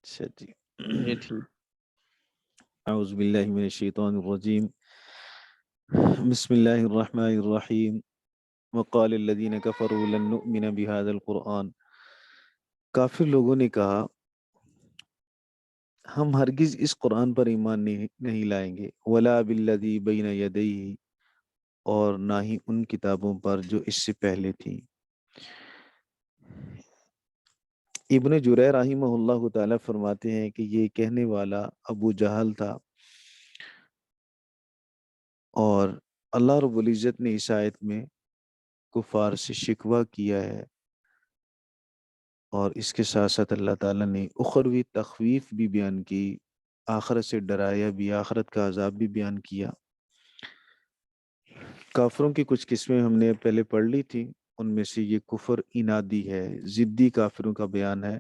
اچھا جی، یہ ٹھیک. اعوذ باللہ من الشیطان الرجیم، بسم اللہ الرحمن الرحیم، وقال الذین کفروا لن نؤمن بهذا القرآن. کافر لوگوں نے کہا ہم ہرگز اس قرآن پر ایمان نہیں لائیں گے، ولا بالذی بین یدیہ، اور نہ ہی ان کتابوں پر جو اس سے پہلے تھیں. ابن جریر رحمہ اللہ تعالی فرماتے ہیں کہ یہ کہنے والا ابو جہل تھا، اور اللہ رب العزت نے اس آیت میں کفار سے شکوہ کیا ہے، اور اس کے ساتھ ساتھ اللہ تعالیٰ نے اخروی تخویف بھی بیان کی، آخرت سے ڈرایا بھی، آخرت کا عذاب بھی بیان کیا. کافروں کی کچھ قسمیں ہم نے پہلے پڑھ لی تھی، ان میں سے یہ کفر انادی ہے، ضدی کافروں کا بیان ہے.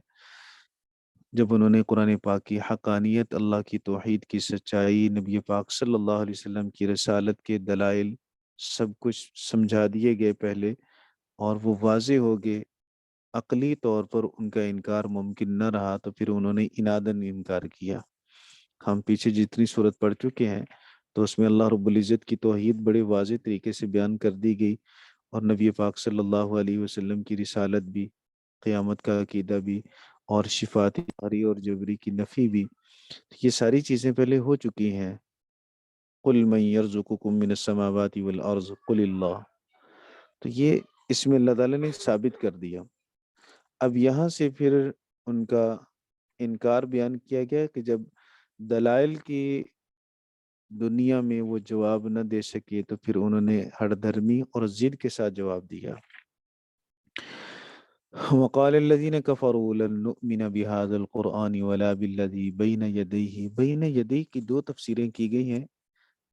جب انہوں نے قرآن پاک کی حقانیت، اللہ کی توحید کی سچائی، نبی پاک صلی اللہ علیہ وسلم کی رسالت کے دلائل سب کچھ سمجھا دیے گئے پہلے، اور وہ واضح ہو گئے، عقلی طور پر ان کا انکار ممکن نہ رہا، تو پھر انہوں نے انادن انکار کیا. ہم پیچھے جتنی صورت پڑھ چکے ہیں تو اس میں اللہ رب العزت کی توحید بڑے واضح طریقے سے بیان کر دی گئی، اور نبی پاک صلی اللہ علیہ وسلم کی رسالت بھی، قیامت کا عقیدہ بھی، اور شفاعت قہری اور جبری کی نفی بھی. یہ ساری چیزیں پہلے ہو چکی ہیں. قل من یرزقکم من السماوات والارض قل اللہ، تو یہ اس میں اللہ تعالیٰ نے ثابت کر دیا. اب یہاں سے پھر ان کا انکار بیان کیا گیا کہ جب دلائل کی دنیا میں وہ جواب نہ دے سکے تو پھر انہوں نے ہر دھرمی اور ضد کے ساتھ جواب دیا. وقال الذين كفروا لن نؤمن بهذا القرآن ولا بالذي بين يديه. بين يديه کی دو تفسیریں کی گئی ہیں،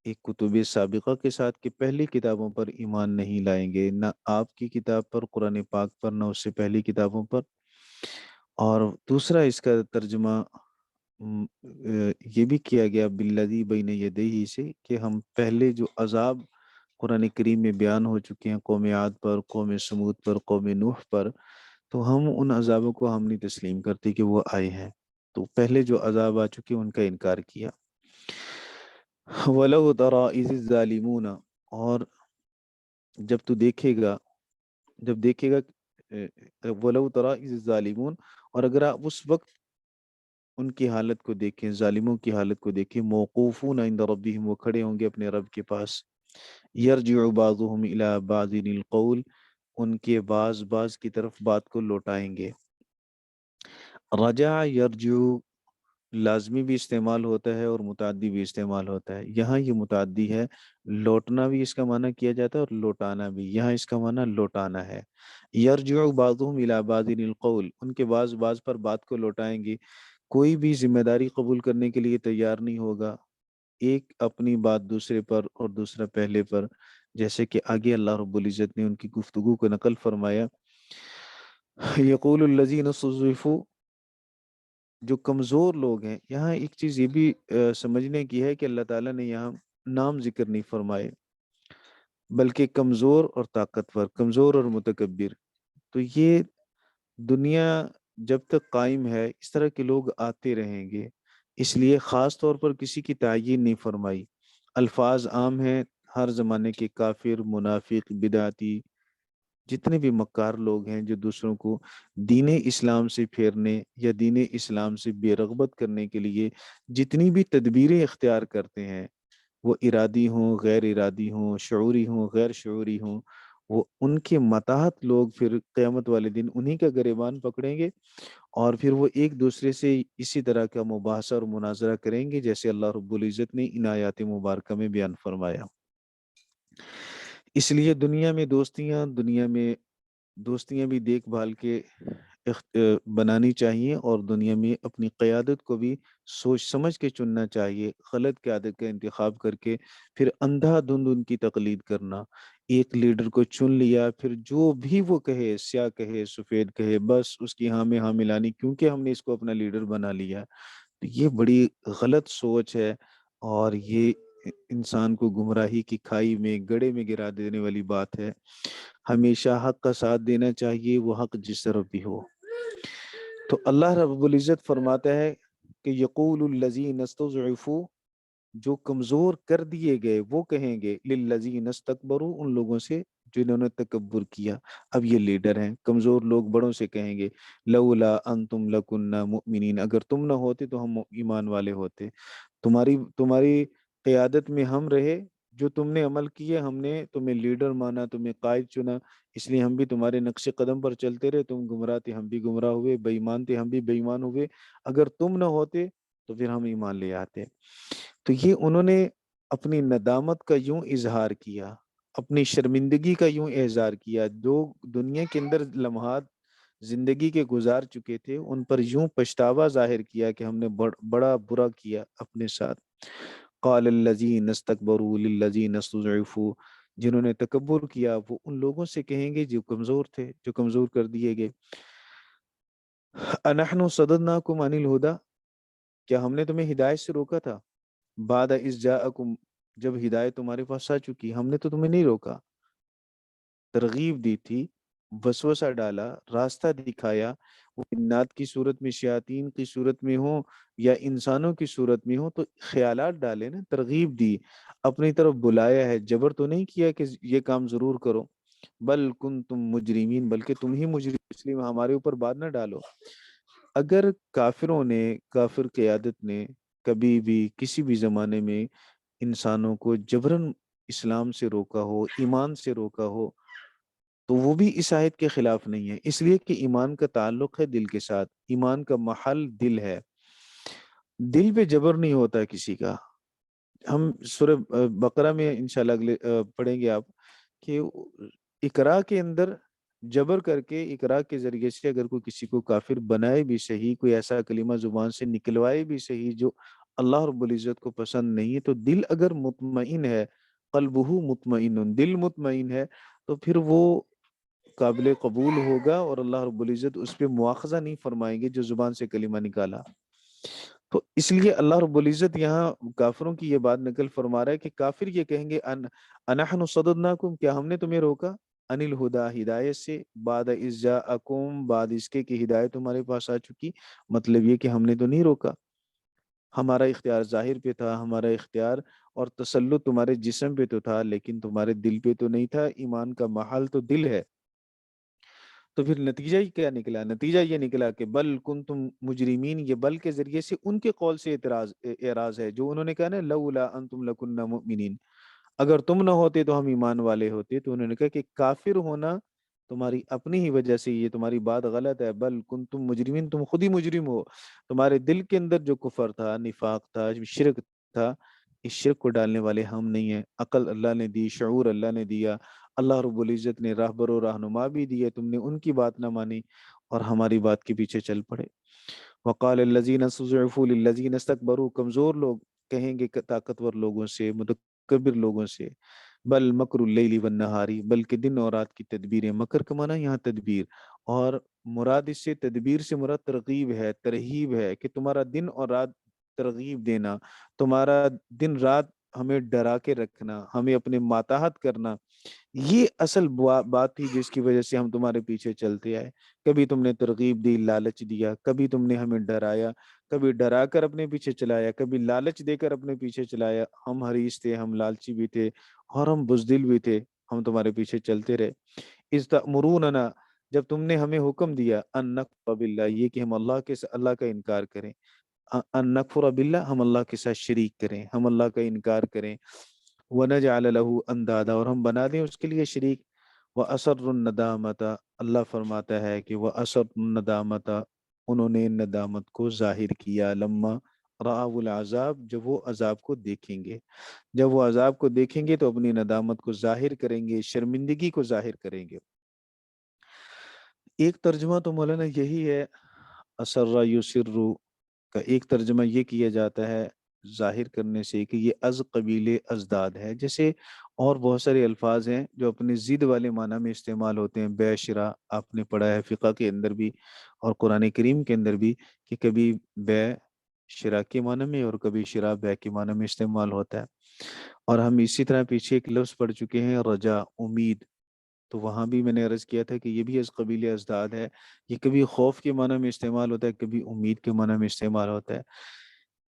ایک کتب سابقہ کے ساتھ کہ پہلی کتابوں پر ایمان نہیں لائیں گے، نہ آپ کی کتاب پر، قرآن پاک پر، نہ اس سے پہلی کتابوں پر. اور دوسرا اس کا ترجمہ یہ بھی کیا گیا بالذی بین یدیہ سے، کہ ہم پہلے جو عذاب قرآن کریم میں بیان ہو چکے ہیں قوم عاد پر، قوم سمود پر، قوم نوح پر، تو ہم ان عذابوں کو ہم نہیں تسلیم کرتے کہ وہ آئے ہیں. تو پہلے جو عذاب آ چکے ان کا انکار کیا. وَلَوْ تَرَى إِذِ الظَّالِمُونَ، اور جب تو دیکھے گا، جب دیکھے گا وَلَوْ تَرَى إِذِ الظَّالِمُونَ، اور اگر آپ اس وقت ان کی حالت کو دیکھیں، ظالموں کی حالت کو دیکھیں، موقوفون عند ربهم، وہ کھڑے ہوں گے اپنے رب کے پاس، یرجع بعضهم الى بعض القول، ان کے بعض کی طرف بات کو لوٹائیں گے. رجع یرجع لازمی بھی استعمال ہوتا ہے اور متعدی بھی استعمال ہوتا ہے. یہاں یہ متعدی ہے، لوٹنا بھی اس کا معنی کیا جاتا ہے اور لوٹانا بھی. یہاں اس کا معنی لوٹانا ہے. یرجع بعضهم الى بعض القول، ان کے بعض پر بات کو لوٹائیں گے. کوئی بھی ذمہ داری قبول کرنے کے لیے تیار نہیں ہوگا، ایک اپنی بات دوسرے پر اور دوسرا پہلے پر. جیسے کہ آگے اللہ رب العزت نے ان کی گفتگو کو نقل فرمایا، یقول الذین استضعفوا، جو کمزور لوگ ہیں. یہاں ایک چیز یہ بھی سمجھنے کی ہے کہ اللہ تعالیٰ نے یہاں نام ذکر نہیں فرمائے، بلکہ کمزور اور طاقتور، کمزور اور متکبر. تو یہ دنیا جب تک قائم ہے اس طرح کے لوگ آتے رہیں گے، اس لیے خاص طور پر کسی کی تعیین نہیں فرمائی. الفاظ عام ہیں، ہر زمانے کے کافر، منافق، بدعتی، جتنے بھی مکار لوگ ہیں جو دوسروں کو دین اسلام سے پھیرنے یا دین اسلام سے بے رغبت کرنے کے لیے جتنی بھی تدبیریں اختیار کرتے ہیں، وہ ارادی ہوں، غیر ارادی ہوں، شعوری ہوں، غیر شعوری ہوں، وہ ان کے متحد لوگ پھر قیامت والے دن انہی کا گریبان پکڑیں گے، اور پھر وہ ایک دوسرے سے اسی طرح کا مباحثہ اور مناظرہ کریں گے جیسے اللہ رب العزت نے ان آیات مبارکہ میں بیان فرمایا. اس لیے دنیا میں دوستیاں بھی دیکھ بھال کے بنانی چاہیے، اور دنیا میں اپنی قیادت کو بھی سوچ سمجھ کے چننا چاہیے. غلط قیادت کا انتخاب کر کے پھر اندھا دھند ان کی تقلید کرنا، ایک لیڈر کو چن لیا، پھر جو بھی وہ کہے، سیاہ کہے، سفید کہے، بس اس کی ہاں میں ہاں ملانی کیونکہ ہم نے اس کو اپنا لیڈر بنا لیا. تو یہ بڑی غلط سوچ ہے، اور یہ انسان کو گمراہی کی کھائی میں، گڑھے میں گرا دینے والی بات ہے. ہمیشہ حق کا ساتھ دینا چاہیے، وہ حق جس طرف بھی ہو. تو اللہ رب العزت فرماتا ہے کہ یقول الذین استضعفوا، جو کمزور کر دیے گئے وہ کہیں گے للذین استکبروا، ان لوگوں سے جنہوں نے تکبر کیا. اب یہ لیڈر ہیں، کمزور لوگ بڑوں سے کہیں گے لولا انتم لکنا مؤمنین، اگر تم نہ ہوتے تو ہم ایمان والے ہوتے. تمہاری قیادت میں ہم رہے، جو تم نے عمل کیے، ہم نے تمہیں لیڈر مانا، تمہیں قائد چنا، اس لیے ہم بھی تمہارے نقش قدم پر چلتے رہے. تم گمراہ تھے، ہم بھی گمراہ ہوئے، بے ایمان تھے، ہم بھی بے ایمان ہوئے. اگر تم نہ ہوتے تو پھر ہم ایمان لے آتے. تو یہ انہوں نے اپنی ندامت کا یوں اظہار کیا، اپنی شرمندگی کا یوں اظہار کیا. جو دنیا کے اندر لمحات زندگی کے گزار چکے تھے، ان پر یوں پچھتاوا ظاہر کیا کہ ہم نے بڑا برا کیا اپنے ساتھ. قال الذین استکبروا للذین استضعفوا، جنہوں نے تکبر کیا وہ ان لوگوں سے کہیں گے جو کمزور تھے، جو کمزور کر دیے گئے. انحن صددناکم عن الہدی، کیا ہم نے تمہیں ہدایت سے روکا تھا؟ بعد اذ جاءکم، جب ہدایت تمہارے پاس آ چکی، ہم نے تو تمہیں نہیں روکا، ترغیب دی تھی، وسوسہ ڈالا، راستہ دکھایا. وہ جنات کی صورت میں، شیاطین کی صورت میں ہو یا انسانوں کی صورت میں ہو، تو خیالات ڈالے نا، ترغیب دی، اپنی طرف بلایا ہے، جبر تو نہیں کیا کہ یہ کام ضرور کرو. بل کنتم مجرمین، بلکہ تم ہی مجرم، اس لیے ہمارے اوپر بات نہ ڈالو. اگر کافروں نے، کافر قیادت نے کبھی بھی کسی بھی زمانے میں انسانوں کو جبرن اسلام سے روکا ہو، ایمان سے روکا ہو، تو وہ بھی اس آیت کے خلاف نہیں ہے. اس لیے کہ ایمان کا تعلق ہے دل کے ساتھ، ایمان کا محل دل ہے، دل پہ جبر نہیں ہوتا کسی کا. ہم سورہ بقرہ میں انشاءاللہ اگلے پڑھیں گے آپ کہ اقرا کے اندر جبر کر کے، اقرا کے ذریعے سے اگر کوئی کسی کو کافر بنائے بھی صحیح، کوئی ایسا کلمہ زبان سے نکلوائے بھی صحیح جو اللہ رب العزت کو پسند نہیں ہے، تو دل اگر مطمئن ہے، قلبہ مطمئن، دل مطمئن ہے، تو پھر وہ قابل قبول ہوگا اور اللہ رب العزت اس پہ مواخذہ نہیں فرمائیں گے جو زبان سے کلمہ نکالا. تو اس لیے اللہ رب العزت یہاں کافروں کی یہ بات نقل فرما رہا ہے کہ کافر یہ کہیں گے انحن صددناکم، کیا ہم نے تمہیں روکا، ان الہدی، ہدایت سے، بعد اذ جاءکم، بعد اس کے کہ ہدایت تمہارے پاس آ چکی. مطلب یہ کہ ہم نے تو نہیں روکا، ہمارا اختیار ظاہر پہ تھا، ہمارا اختیار اور تسلط تمہارے جسم پہ تو تھا، لیکن تمہارے دل پہ تو نہیں تھا. ایمان کا محل تو دل ہے. تو پھر نتیجہ ہی کیا نکلا؟ نتیجہ یہ نکلا کہ بل کنتم مجرمین. یہ بل کے ذریعے سے ان کے قول سے اعراض ہے، جو انہوں نے کہا نا لولا انتم لکنا مؤمنین، اگر تم نہ ہوتے تو ہم ایمان والے ہوتے. تو انہوں نے کہا کہ کافر ہونا تمہاری اپنی ہی وجہ سے، یہ تمہاری بات غلط ہے. بل کنتم مجرمین، تم خود ہی مجرم ہو. تمہارے دل کے اندر جو کفر تھا، نفاق تھا، شرک تھا، اس شرک کو ڈالنے والے ہم نہیں ہیں. عقل اللہ نے دی، شعور اللہ نے دیا، اللہ رب العزت نے راہبر و رہنما بھی دیے، تم نے ان کی بات نہ مانی اور ہماری بات کے پیچھے چل پڑے. وقال الذین استضعفوا للذین استکبروا، کمزور لوگ کہیں گے طاقتور لوگوں سے، متکبر لوگوں سے، بل مکر اللیل والنہار، بلکہ دن اور رات کی تدبیریں. مکر کا معنی یہاں تدبیر، اور مراد اس سے تدبیر سے مراد ترغیب ہے، ترہیب ہے، کہ تمہارا دن اور رات ترغیب دینا، تمہارا دن رات ہمیں ڈرا کے رکھنا، ہمیں اپنے ماتحت کرنا، یہ اصل بات تھی جس کی وجہ سے ہم تمہارے پیچھے چلتے آئے. کبھی تم نے ترغیب دی، لالچ دیا، کبھی تم نے ہمیں ڈرایا، کبھی ڈرا کر اپنے پیچھے چلایا، کبھی لالچ دے کر اپنے پیچھے چلایا. ہم حریص تھے، ہم لالچی بھی تھے اور ہم بزدل بھی تھے، ہم تمہارے پیچھے چلتے رہے. اذ تأمروننا، جب تم نے ہمیں حکم دیا، ان نکفر باللہ، یہ کہ ہم اللہ کا انکار کریں، ان نکفر باللہ، ہم اللہ کے ساتھ شریک کریں، ہم اللہ کا انکار کریں، وَنَجْعَلَ لَهُ أَنْدَادًا، اور ہم بنا دیں اس کے لیے شریک. وَأَسَرُّ النَّدَامَةَ، اللہ فرماتا ہے کہ وَأَسَرُّ النَّدَامَةَ، انہوں نے ندامت کو ظاہر کیا، لما رأوا العذاب، جب وہ عذاب کو دیکھیں گے. جب وہ عذاب کو دیکھیں گے تو اپنی ندامت کو ظاہر کریں گے، شرمندگی کو ظاہر کریں گے. ایک ترجمہ تو مولانا یہی ہے، اسر یسر کا ایک ترجمہ یہ کیا جاتا ہے ظاہر کرنے سے کہ یہ از قبیل ازداد ہے. جیسے اور بہت سارے الفاظ ہیں جو اپنے ضد والے معنی میں استعمال ہوتے ہیں. بے شرا آپ نے پڑھا ہے فقہ کے اندر بھی اور قرآن کریم کے اندر بھی، کہ کبھی بے شرا کے معنی میں اور کبھی شرا بے کے معنی میں استعمال ہوتا ہے. اور ہم اسی طرح پیچھے ایک لفظ پڑھ چکے ہیں، رجا، امید. تو وہاں بھی میں نے عرض کیا تھا کہ یہ بھی از قبیل ازداد ہے. یہ کبھی خوف کے معنی میں استعمال ہوتا ہے، کبھی امید کے معنی میں استعمال ہوتا ہے.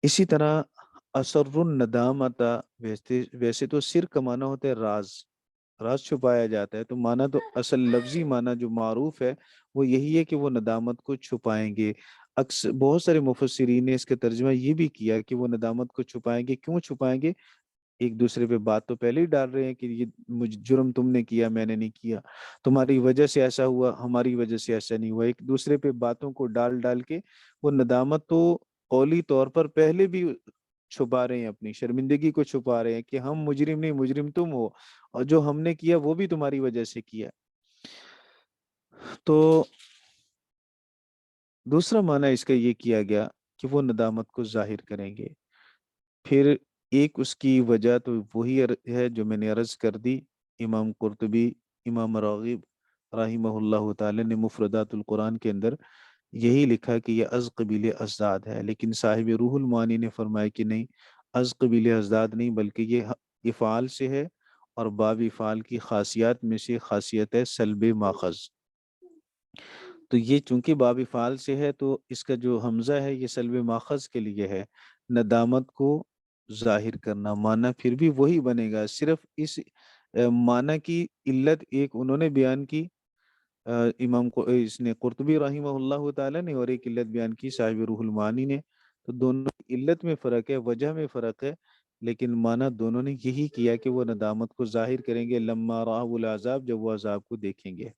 اسی طرح اثر الندامت، ویسے تو سر کا معنی ہوتا ہے راز، راز چھپایا جاتا ہے. تو معنی تو اصل لفظی معنی جو معروف ہے وہ یہی ہے کہ وہ ندامت کو چھپائیں گے. اکثر بہت سارے مفسرین نے اس کا ترجمہ یہ بھی کیا کہ وہ ندامت کو چھپائیں گے. کیوں چھپائیں گے؟ ایک دوسرے پہ بات تو پہلے ہی ڈال رہے ہیں کہ یہ جرم تم نے کیا، میں نے نہیں کیا، تمہاری وجہ سے ایسا ہوا، ہماری وجہ سے ایسا نہیں ہوا. ایک دوسرے پہ باتوں کو ڈال ڈال کے وہ ندامت تو قولی طور پر پہلے بھی چھپا رہے ہیں، اپنی شرمندگی کو چھپا رہے ہیں کہ ہم مجرم نہیں، مجرم تم ہو، اور جو ہم نے کیا وہ بھی تمہاری وجہ سے کیا. تو دوسرا معنی اس کا یہ کیا گیا کہ وہ ندامت کو ظاہر کریں گے. پھر ایک اس کی وجہ تو وہی ہے جو میں نے عرض کر دی. امام قرطبی، امام راغب رحمہ اللہ تعالی نے مفردات القرآن کے اندر یہی لکھا کہ یہ از قبیل ازداد ہے، لیکن صاحب روح المعانی نے فرمایا کہ نہیں، از قبیل ازداد نہیں، بلکہ یہ افعال سے ہے، اور باب افعال کی خاصیات میں سے خاصیت ہے سلب ماخذ. تو یہ چونکہ باب افعال سے ہے تو اس کا جو حمزہ ہے یہ سلب ماخذ کے لیے ہے. ندامت کو ظاہر کرنا معنی پھر بھی وہی بنے گا، صرف اس معنی کی علت ایک انہوں نے بیان کی، امام کو اس نے قرطبی رحمہ اللہ تعالی نے، اور ایک علت بیان کی صاحب روح المعانی نے. تو دونوں علت میں فرق ہے، وجہ میں فرق ہے، لیکن معنی دونوں نے یہی کیا کہ وہ ندامت کو ظاہر کریں گے لما رأوا العذاب، جب وہ عذاب کو دیکھیں گے.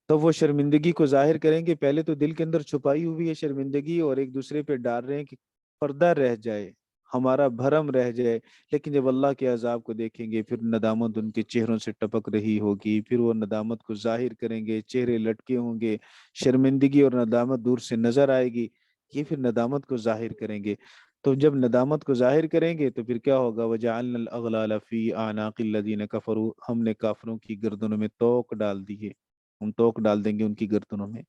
تب وہ شرمندگی کو ظاہر کریں گے. پہلے تو دل کے اندر چھپائی ہوئی ہے شرمندگی، اور ایک دوسرے پہ ڈال رہے ہیں کہ پردہ رہ جائے، ہمارا بھرم رہ جائے. لیکن جب اللہ کے عذاب کو دیکھیں گے پھر ندامت ان کے چہروں سے ٹپک رہی ہوگی، پھر وہ ندامت کو ظاہر کریں گے، چہرے لٹکے ہوں گے، شرمندگی اور ندامت دور سے نظر آئے گی. یہ پھر ندامت کو ظاہر کریں گے. تو جب ندامت کو ظاہر کریں گے تو پھر کیا ہوگا؟ وَجَعَلْنَا الْأَغْلَالَ فِي أَعْنَاقِ الَّذِينَ كَفَرُوا، ہم نے کافروں کی گردنوں میں توق ڈال دی ہے، ہم توق ڈال دیں گے ان کی گردنوں میں.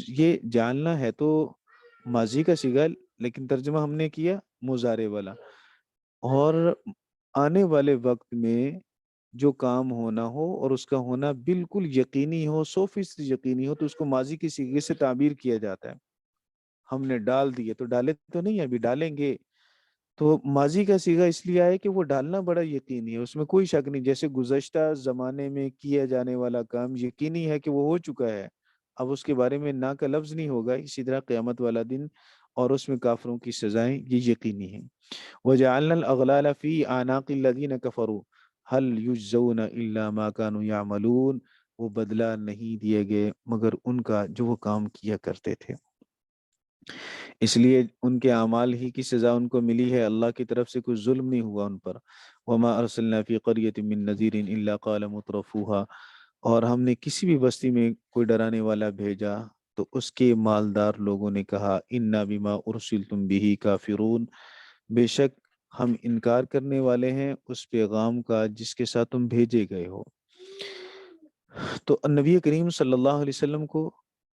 یہ جاننا ہے تو ماضی کا صیغہ، لیکن ترجمہ ہم نے کیا مضارع والا. اور آنے والے وقت میں جو کام ہونا ہو اور اس کا ہونا بالکل یقینی ہو، 100% یقینی ہو، تو اس کو ماضی کی صیغے سے تعبیر کیا جاتا ہے. ہم نے ڈال دیے، تو ڈالے تو نہیں، ابھی ڈالیں گے. تو ماضی کا صیغہ اس لیے آئے کہ وہ ڈالنا بڑا یقینی ہے، اس میں کوئی شک نہیں. جیسے گزشتہ زمانے میں کیا جانے والا کام یقینی ہے کہ وہ ہو چکا ہے، اب اس کے بارے میں نہ کا لفظ نہیں ہوگا. اسی طرح قیامت والا دن اور اس میں کافروں کی سزائیں یہ یقینی ہیں. وَجَعَلْنَا الْأَغْلَالَ فِي أَعْنَاقِ الَّذِينَ كَفَرُوا هَلْ يُجْزَوْنَ إِلَّا مَا كَانُوا يَعْمَلُونَ، وہ بدلہ نہیں دیے گئے مگر ان کا جو وہ کام کیا کرتے تھے. اس لیے ان کے اعمال ہی کی سزا ان کو ملی ہے، اللہ کی طرف سے کوئی ظلم نہیں ہوا ان پر. وَمَا أَرْسَلْنَا فِي قَرْيَةٍ مِّن نَذِيرٍ إِلَّا قَالَ مُتْرَفُوهَا، اور ہم نے کسی بھی بستی میں کوئی ڈرانے والا بھیجا تو اس کے مالدار لوگوں نے کہا اِنَّا بِمَا أُرْسِلْتُمْ بِهِ كَافِرُونَ، بے شک ہم انکار کرنے والے ہیں اس پیغام کا جس کے ساتھ تم بھیجے گئے ہو. تو نبی کریم صلی اللہ علیہ وسلم کو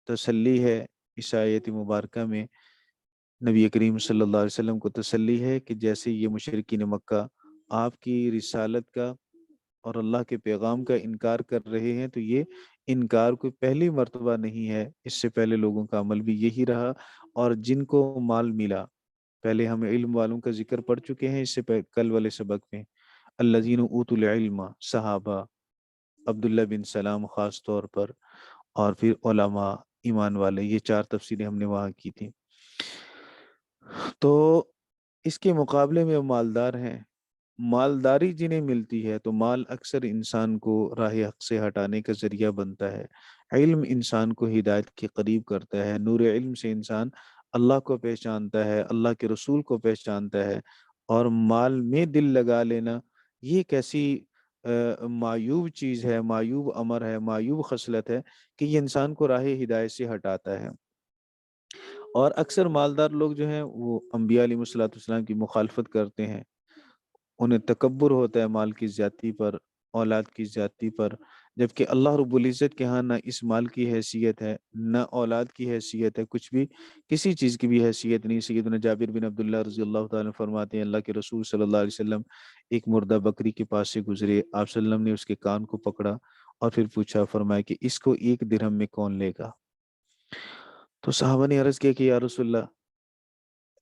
تسلی ہے اس آیت مبارکہ میں. نبی کریم صلی اللہ علیہ وسلم کو تسلی ہے کہ جیسے یہ مشرکین مکہ آپ کی رسالت کا اور اللہ کے پیغام کا انکار کر رہے ہیں، تو یہ انکار کوئی پہلی مرتبہ نہیں ہے، اس سے پہلے لوگوں کا عمل بھی یہی رہا. اور جن کو مال ملا، پہلے ہم علم والوں کا ذکر پڑھ چکے ہیں اس سے کل والے سبق میں، الذین اوتوا العلم، صحابہ، عبداللہ بن سلام خاص طور پر، اور پھر علماء، ایمان والے، یہ 4 تفسیریں ہم نے وہاں کی تھی. تو اس کے مقابلے میں مالدار ہیں. مالداری جنہیں ملتی ہے تو مال اکثر انسان کو راہ حق سے ہٹانے کا ذریعہ بنتا ہے. علم انسان کو ہدایت کے قریب کرتا ہے. نور علم سے انسان اللہ کو پہچانتا ہے، اللہ کے رسول کو پہچانتا ہے. اور مال میں دل لگا لینا یہ ایک ایسی معیوب چیز ہے، معیوب امر ہے، معیوب خصلت ہے کہ یہ انسان کو راہ ہدایت سے ہٹاتا ہے. اور اکثر مالدار لوگ جو ہیں وہ انبیاء علیہ الصلوۃ والسلام کی مخالفت کرتے ہیں. انہیں تکبر ہوتا ہے مال کی زیادتی پر، اولاد کی زیادتی پر. جبکہ اللہ رب العزت کے ہاں نہ اس مال کی حیثیت ہے، نہ اولاد کی حیثیت ہے، کچھ بھی کسی چیز کی بھی حیثیت نہیں۔ سیدنا جابر بن عبداللہ رضی اللہ تعالیٰ عنہ فرماتے ہیں اللہ کے رسول صلی اللہ علیہ وسلم ایک مردہ بکری کے پاس سے گزرے، آپ صلی اللہ علیہ وسلم نے اس کے کان کو پکڑا اور پھر پوچھا، فرمایا کہ اس کو 1 درہم میں کون لے گا؟ تو صحابہ نے عرض کیا کہ یا رسول اللہ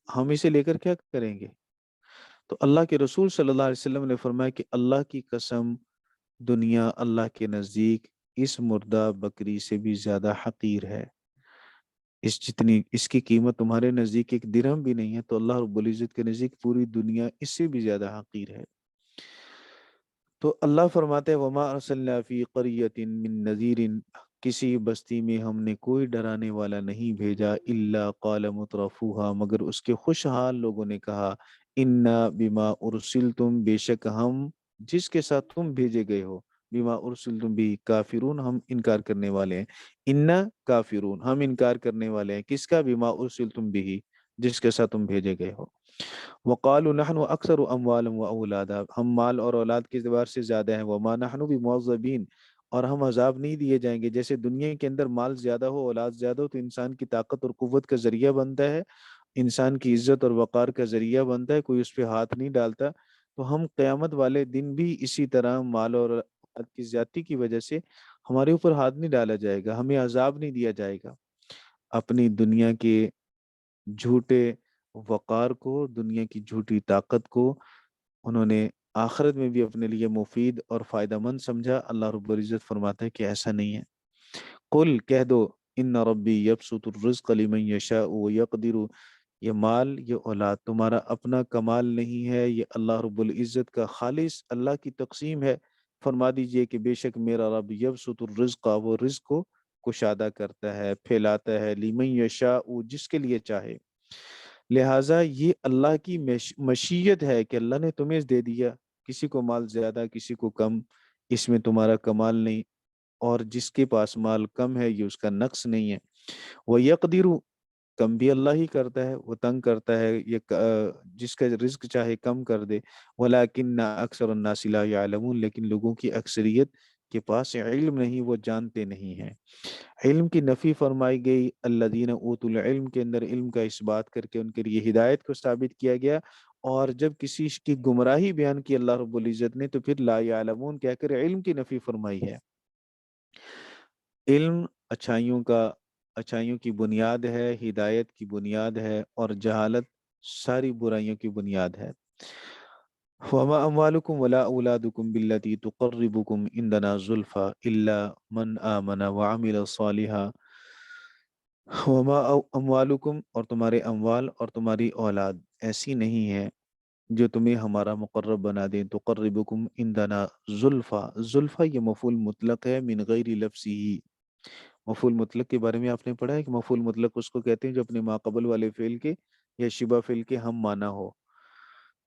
ہم اسے لے کر کیا کریں گے؟ تو اللہ کے رسول صلی اللہ علیہ وسلم نے فرمایا کہ اللہ کی قسم، دنیا اللہ کے نزدیک اس مردہ بکری سے بھی زیادہ حقیر ہے۔ اس کی قیمت تمہارے نزدیک 1 درہم بھی نہیں ہے تو اللہ رب العزت کے نزدیک پوری دنیا اس سے بھی زیادہ حقیر ہے۔ تو اللہ فرماتے ہیں وَمَا أَرْسَلْنَا فِي قَرْيَةٍ مِّن نَذِيرٍ، کسی بستی میں ہم نے کوئی ڈرانے والا نہیں بھیجا، إِلَّا قَالَ مُتْرَفُوهَا، مگر اس کے خوشحال لوگوں نے کہا، إِنَّا بِمَا أُرْسِلْتُم، بے شک ہم جس کے ساتھ تم بھیجے گئے ہو، بِمَا أُرْسِلْتُم بِهِ کافرون، ہم انکار کرنے والے ہیں، إِنَّا کافرون، ہم انکار کرنے والے ہیں، کس کا؟ بِمَا أُرْسِلْتُم بِهِ، جس کے ساتھ تم بھیجے گئے ہو۔ وقالوا نحن اکثر اموالا و اولادا، ہم مال اور اولاد کے اعتبار سے زیادہ ہیں، وما نحن بمعذبین، اور ہم عذاب نہیں دیے جائیں گے۔ جیسے دنیا کے اندر مال زیادہ ہو، اولاد زیادہ ہو تو انسان کی طاقت اور قوت کا ذریعہ بنتا ہے، انسان کی عزت اور وقار کا ذریعہ بنتا ہے، کوئی اس پہ ہاتھ نہیں ڈالتا۔ تو ہم قیامت والے دن بھی اسی طرح مال اور اولاد کی زیادتی کی وجہ سے ہمارے اوپر ہاتھ نہیں ڈالا جائے گا، ہمیں عذاب نہیں دیا جائے گا۔ اپنی دنیا کے جھوٹے وقار کو، دنیا کی جھوٹی طاقت کو انہوں نے آخرت میں بھی اپنے لیے مفید اور فائدہ مند سمجھا۔ اللہ رب العزت فرماتا ہے کہ ایسا نہیں ہے۔ قل کہہ دو ان ربی یبسط الرزق لمن یشاء ویقدر، یہ مال یہ اولاد تمہارا اپنا کمال نہیں ہے، یہ اللہ رب العزت کا خالص اللہ کی تقسیم ہے۔ فرما دیجئے کہ بے شک میرا رب یبسط الرزق، وہ رزق کو کشادہ کرتا ہے، پھیلاتا ہے، لمن یشاء، جس کے لیے چاہے۔ لہٰذا یہ اللہ کی مشیت ہے کہ اللہ نے تمہیں دے دیا، کسی کو مال زیادہ کسی کو کم، اس میں تمہارا کمال نہیں، اور جس کے پاس مال کم ہے یہ اس کا نقص نہیں ہے۔ وہ یقدر، کم بھی اللہ ہی کرتا ہے، وہ تنگ کرتا ہے، یہ جس کا رزق چاہے کم کر دے۔ ولیکن اکثر الناس لا یعلمون، لیکن لوگوں کی اکثریت کے پاس علم نہیں، وہ جانتے نہیں ہیں۔ علم کی نفی فرمائی گئی، الذین اوتوا العلم کے اندر علم کا اس بات کر کے ان کے لیے ہدایت کو ثابت کیا گیا، اور جب کسی کی گمراہی بیان کی اللہ رب العزت نے تو پھر لا یعلمون کہہ کر علم کی نفی فرمائی ہے۔ علم اچھائیوں کی بنیاد ہے، ہدایت کی بنیاد ہے، اور جہالت ساری برائیوں کی بنیاد ہے۔ وَمَا أَمْوَالُكُمْ وَلَا أَوْلَادُكُمْ بِالَّتِي تُقَرِّبُكُمْ عِنْدَنَا زُلْفَىٰ إِلَّا مَنْ آمَنَ وَعَمِلَ صَالِحًا۔ وَمَا أَمْوَالُكُمْ، اور تمہارے اموال اور تمہاری اولاد ایسی نہیں ہے جو تمہیں ہمارا مقرب بنا دیں۔ تُقَرِّبُكُمْ عِنْدَنَا زُلْفَىٰ، زُلْفَىٰ یہ مفعول مطلق ہے من غیر لفظی۔ مفعول مطلق کے بارے میں آپ نے پڑھا ہے کہ مفعول مطلق اس کو کہتے ہیں جو اپنے ماقبل والے فعل کے یا شبہ فعل کے ہم معنی ہو،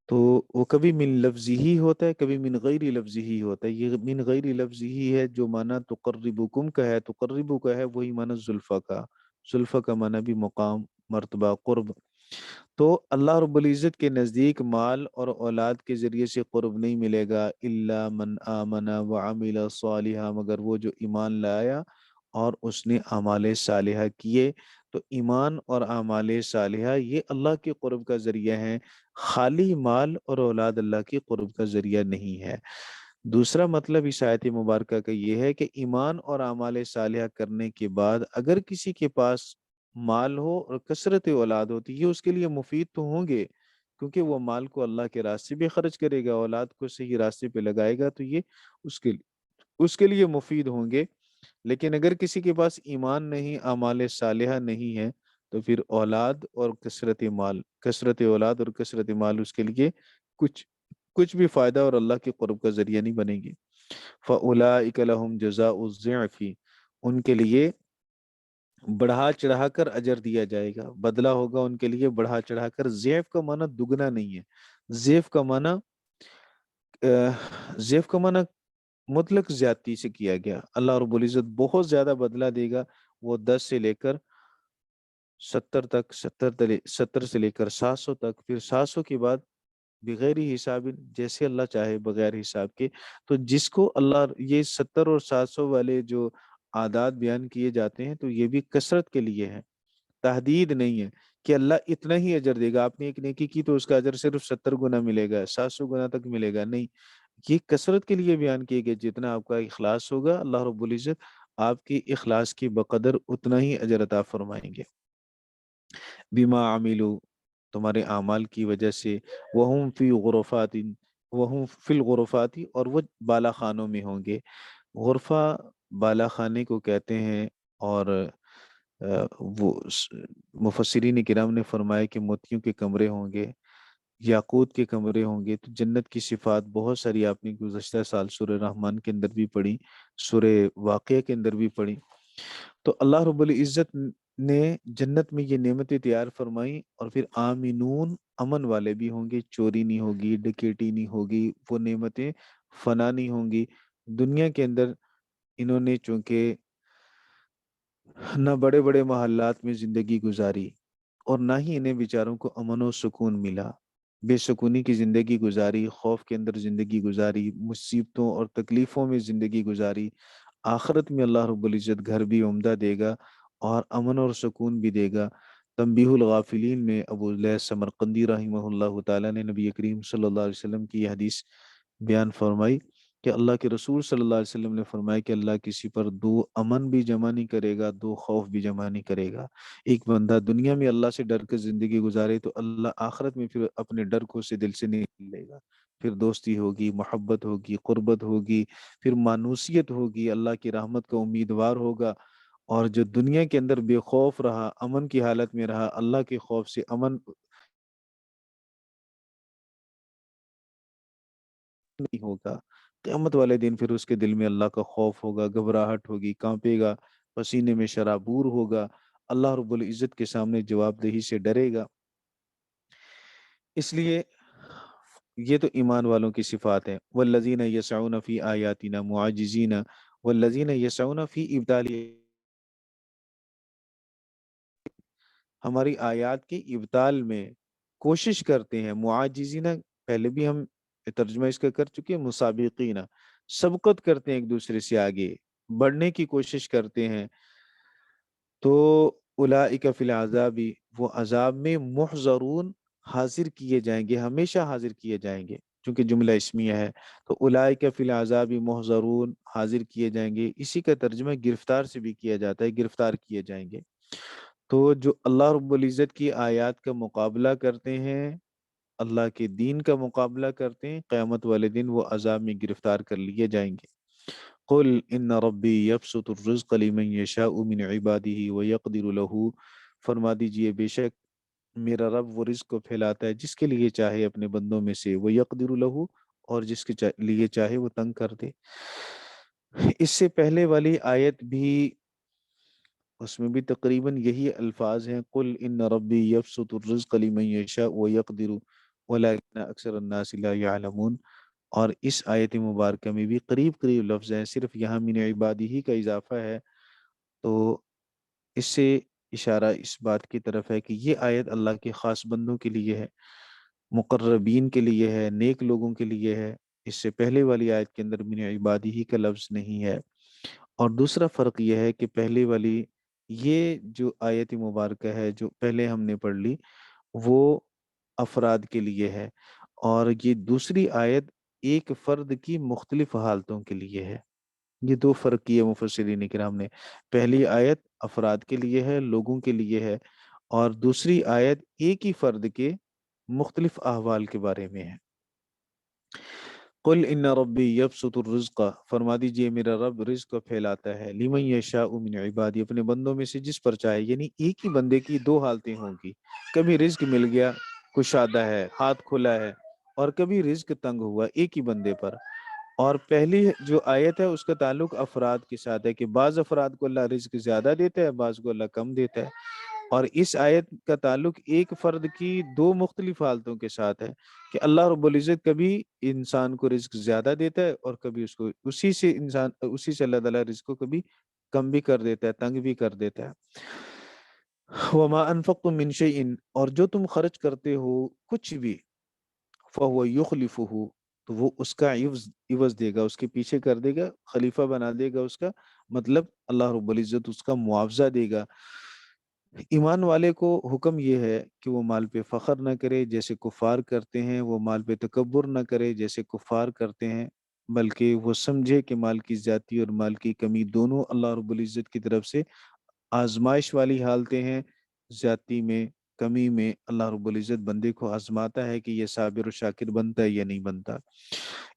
تو وہ کبھی من لفظی ہی ہوتا ہے، کبھی من غیر لفظی ہی ہوتا ہے۔ یہ من غیر لفظی ہی ہے جو معنی تقربکم کا ہے، تقربو کا ہے، وہی معنی زلفہ کا۔ زلفہ کا معنی بھی مقام، مرتبہ، قرب۔ تو اللہ رب العزت کے نزدیک مال اور اولاد کے ذریعے سے قرب نہیں ملے گا، الا من آمن وعمل صالحا، مگر وہ جو ایمان لایا اور اس نے اعمال صالحہ کیے۔ تو ایمان اور اعمال صالحہ یہ اللہ کے قرب کا ذریعہ ہیں، خالی مال اور اولاد اللہ کی قرب کا ذریعہ نہیں ہے۔ دوسرا مطلب اس آیت مبارکہ کا یہ ہے کہ ایمان اور اعمال صالحہ کرنے کے بعد اگر کسی کے پاس مال ہو اور کثرت اولاد ہوتی، یہ اس کے لیے مفید تو ہوں گے، کیونکہ وہ مال کو اللہ کے راستے پہ خرچ کرے گا، اولاد کو صحیح راستے پہ لگائے گا، تو یہ اس کے لیے مفید ہوں گے۔ لیکن اگر کسی کے پاس ایمان نہیں، اعمال صالحہ نہیں ہے، تو پھر اولاد اور کثرت اولاد اور کثرت مال اس کے لیے کچھ بھی فائدہ اور اللہ کے قرب کا ذریعہ نہیں بنے گی۔ فَأُولَٰئِكَ لَهُمْ جَزَاءُ الضِّعْفِ، ان کے لیے بڑھا چڑھا کر اجر دیا جائے گا، بدلہ ہوگا ان کے لیے بڑھا چڑھا کر۔ ضعف کا معنی دگنا نہیں ہے، ضعف کا معنی ضعف کا معنی مطلق زیادتی سے کیا گیا۔ اللہ رب العزت بہت زیادہ بدلہ دے گا، وہ 10 سے لے کر 70 تک، 70 سے لے کر 700 تک، پھر 700 کے بعد بغیر حساب، جیسے اللہ چاہے بغیر حساب کے۔ تو جس کو اللہ یہ 70 اور 700 والے جو اعداد بیان کیے جاتے ہیں تو یہ بھی کثرت کے لیے ہے، تحدید نہیں ہے کہ اللہ اتنا ہی اجر دے گا، آپ نے ایک نیکی کی تو اس کا اجر صرف 70 گنا ملے گا، 700 گنا تک ملے گا، نہیں، یہ کثرت کے لیے بیان کیے گئے، جتنا آپ کا اخلاص ہوگا اللہ رب العزت آپ کی اخلاص کی بقدر اتنا ہی اجر عطا فرمائیں گے۔ بما عملو، تمہارے اعمال کی وجہ سے، وہم فی غرفات، وہم فی الغرفات، اور وہ بالا خانوں میں ہوں گے۔ غرفہ بالا خانے کو کہتے ہیں، اور وہ مفسرین کرام نے فرمایا کہ موتیوں کے کمرے ہوں گے، یاقوت کے کمرے ہوں گے۔ تو جنت کی صفات بہت ساری آپ نے گزشتہ سال سورہ رحمان کے اندر بھی پڑھی، سورہ واقعہ کے اندر بھی پڑھی۔ تو اللہ رب العزت نے جنت میں یہ نعمتیں تیار فرمائی، اور پھر آمینون، امن والے بھی ہوں گے، چوری نہیں ہوگی، ڈکیٹی نہیں ہوگی، وہ نعمتیں فنا نہیں ہوں گی۔ دنیا کے اندر انہوں نے چونکہ نہ بڑے بڑے محلات میں زندگی گزاری، اور نہ ہی انہیں بیچاروں کو امن و سکون ملا، بے سکونی کی زندگی گزاری، خوف کے اندر زندگی گزاری، مصیبتوں اور تکلیفوں میں زندگی گزاری۔ آخرت میں اللہ رب العزت گھر بھی عمدہ دے گا اور امن اور سکون بھی دے گا۔ تنبیہ الغافلین میں ابو الیث سمرقندی رحمہ اللہ تعالیٰ نے نبی کریم صلی اللہ علیہ وسلم کی یہ حدیث بیان فرمائی کہ اللہ کے رسول صلی اللہ علیہ وسلم نے فرمایا کہ اللہ کسی پر دو امن بھی جمع نہیں کرے گا، دو خوف بھی جمع نہیں کرے گا۔ ایک بندہ دنیا میں اللہ سے ڈر کے زندگی گزارے تو اللہ آخرت میں پھر اپنے ڈر کو اسے دل سے نہیں لے گا، پھر دوستی ہوگی، محبت ہوگی، قربت ہوگی، پھر مانوسیت ہوگی، اللہ کی رحمت کا امیدوار ہوگا۔ اور جو دنیا کے اندر بے خوف رہا، امن کی حالت میں رہا، اللہ کے خوف سے امن نہیں ہوگا، قیامت والے دن پھر اس کے دل میں اللہ کا خوف ہوگا، گھبراہٹ ہوگی، کانپے گا، پسینے میں شرابور ہوگا، اللہ رب العزت کے سامنے جواب دہی سے ڈرے گا۔ اس لیے یہ تو ایمان والوں کی صفات ہیں۔ والذین یسعون فی آیاتنا معاجزین، والذین یسعون فی ابطال، ہماری آیات کی ابطال میں کوشش کرتے ہیں، معاجزین پہلے بھی ہم ترجمہ اس کا کر چکے ہیں، مسابقین، سبقت کرتے ہیں ایک دوسرے سے آگے بڑھنے کی کوشش کرتے ہیں۔ تو اولئک فی العذاب، وہ عذاب میں محضرون، حاضر کیے جائیں گے، ہمیشہ حاضر کیے جائیں گے، چونکہ جملہ اسمیہ ہے تو اولئک فی العذاب محضرون، حاضر کیے جائیں گے۔ اسی کا ترجمہ گرفتار سے بھی کیا جاتا ہے، گرفتار کیے جائیں گے۔ تو جو اللہ رب العزت کی آیات کا مقابلہ کرتے ہیں، اللہ کے دین کا مقابلہ کرتے ہیں، قیامت والے دن وہ عذاب میں گرفتار کر لیے جائیں گے۔ قل ان ربی یبسط الرزق لمن یشاء من عباده ویقدر له، فرما دیجئے بے شک میرا رب وہ رزق کو پھیلاتا ہے جس کے لیے چاہے اپنے بندوں میں سے، ویقدر له، اور جس کے لیے چاہے وہ تنگ کر دے۔ اس سے پہلے والی آیت بھی، اس میں بھی تقریباً یہی الفاظ ہیں، قل ان ربی یبسط الرزق لمن یشاء ویقدر ولکن اکثر الناس لا یعلمون۔ اور اس آیت مبارکہ میں بھی قریب قریب لفظ ہیں، صرف یہاں من عبادی ہی کا اضافہ ہے۔ تو اس سے اشارہ اس بات کی طرف ہے کہ یہ آیت اللہ کے خاص بندوں کے لیے ہے، مقربین کے لیے ہے، نیک لوگوں کے لیے ہے۔ اس سے پہلے والی آیت کے اندر من عبادی ہی کا لفظ نہیں ہے۔ اور دوسرا فرق یہ ہے کہ پہلے والی یہ جو آیت مبارکہ ہے جو پہلے ہم نے پڑھ لی، وہ افراد کے لیے ہے، اور یہ دوسری آیت ایک فرد کی مختلف حالتوں کے لیے ہے۔ یہ دو فرق کیے مفسرین کرام نے، پہلی آیت افراد کے لیے ہے، لوگوں کے لیے ہے، اور دوسری آیت ایک ہی فرد کے مختلف احوال کے بارے میں ہے۔ قل ان ربی یبسط الرزق، فرما دیجئے میرا رب رزق کو پھیلاتا ہے، لمن یشاء من عبادی، اپنے بندوں میں سے جس پر چاہے، یعنی ایک ہی بندے کی دو حالتیں ہوں گی، کبھی رزق مل گیا، کشادہ ہے، ہاتھ کھلا ہے، اور کبھی رزق تنگ ہوا ایک ہی بندے پر۔ اور پہلی جو آیت ہے اس کا تعلق افراد کے ساتھ ہے کہ بعض افراد کو اللہ رزق زیادہ دیتا ہے، بعض کو اللہ کم دیتا ہے۔ اور اس آیت کا تعلق ایک فرد کی دو مختلف حالتوں کے ساتھ ہے کہ اللہ رب العزت کبھی انسان کو رزق زیادہ دیتا ہے، اور کبھی اس کو اسی سے اللہ تعالیٰ رزق کو کبھی کم بھی کر دیتا ہے، تنگ بھی کر دیتا ہے۔ وما انفقتم من شیء، اور جو تم خرچ کرتے ہو کچھ بھی، فَهُوَ يُخْلِفُهُ، تو وہ اس کا عوض دے گا، اس کے پیچھے کر دے گا، خلیفہ بنا دے گا اس کا، مطلب اللہ رب العزت اس کا معاوضہ دے گا۔ ایمان والے کو حکم یہ ہے کہ وہ مال پہ فخر نہ کرے جیسے کفار کرتے ہیں، وہ مال پہ تکبر نہ کرے جیسے کفار کرتے ہیں، بلکہ وہ سمجھے کہ مال کی زیادتی اور مال کی کمی دونوں اللہ رب العزت کی طرف سے آزمائش والی حالتیں ہیں۔ زیادتی میں، کمی میں اللہ رب العزت بندے کو آزماتا ہے کہ یہ صابر و شاکر بنتا ہے یا نہیں بنتا۔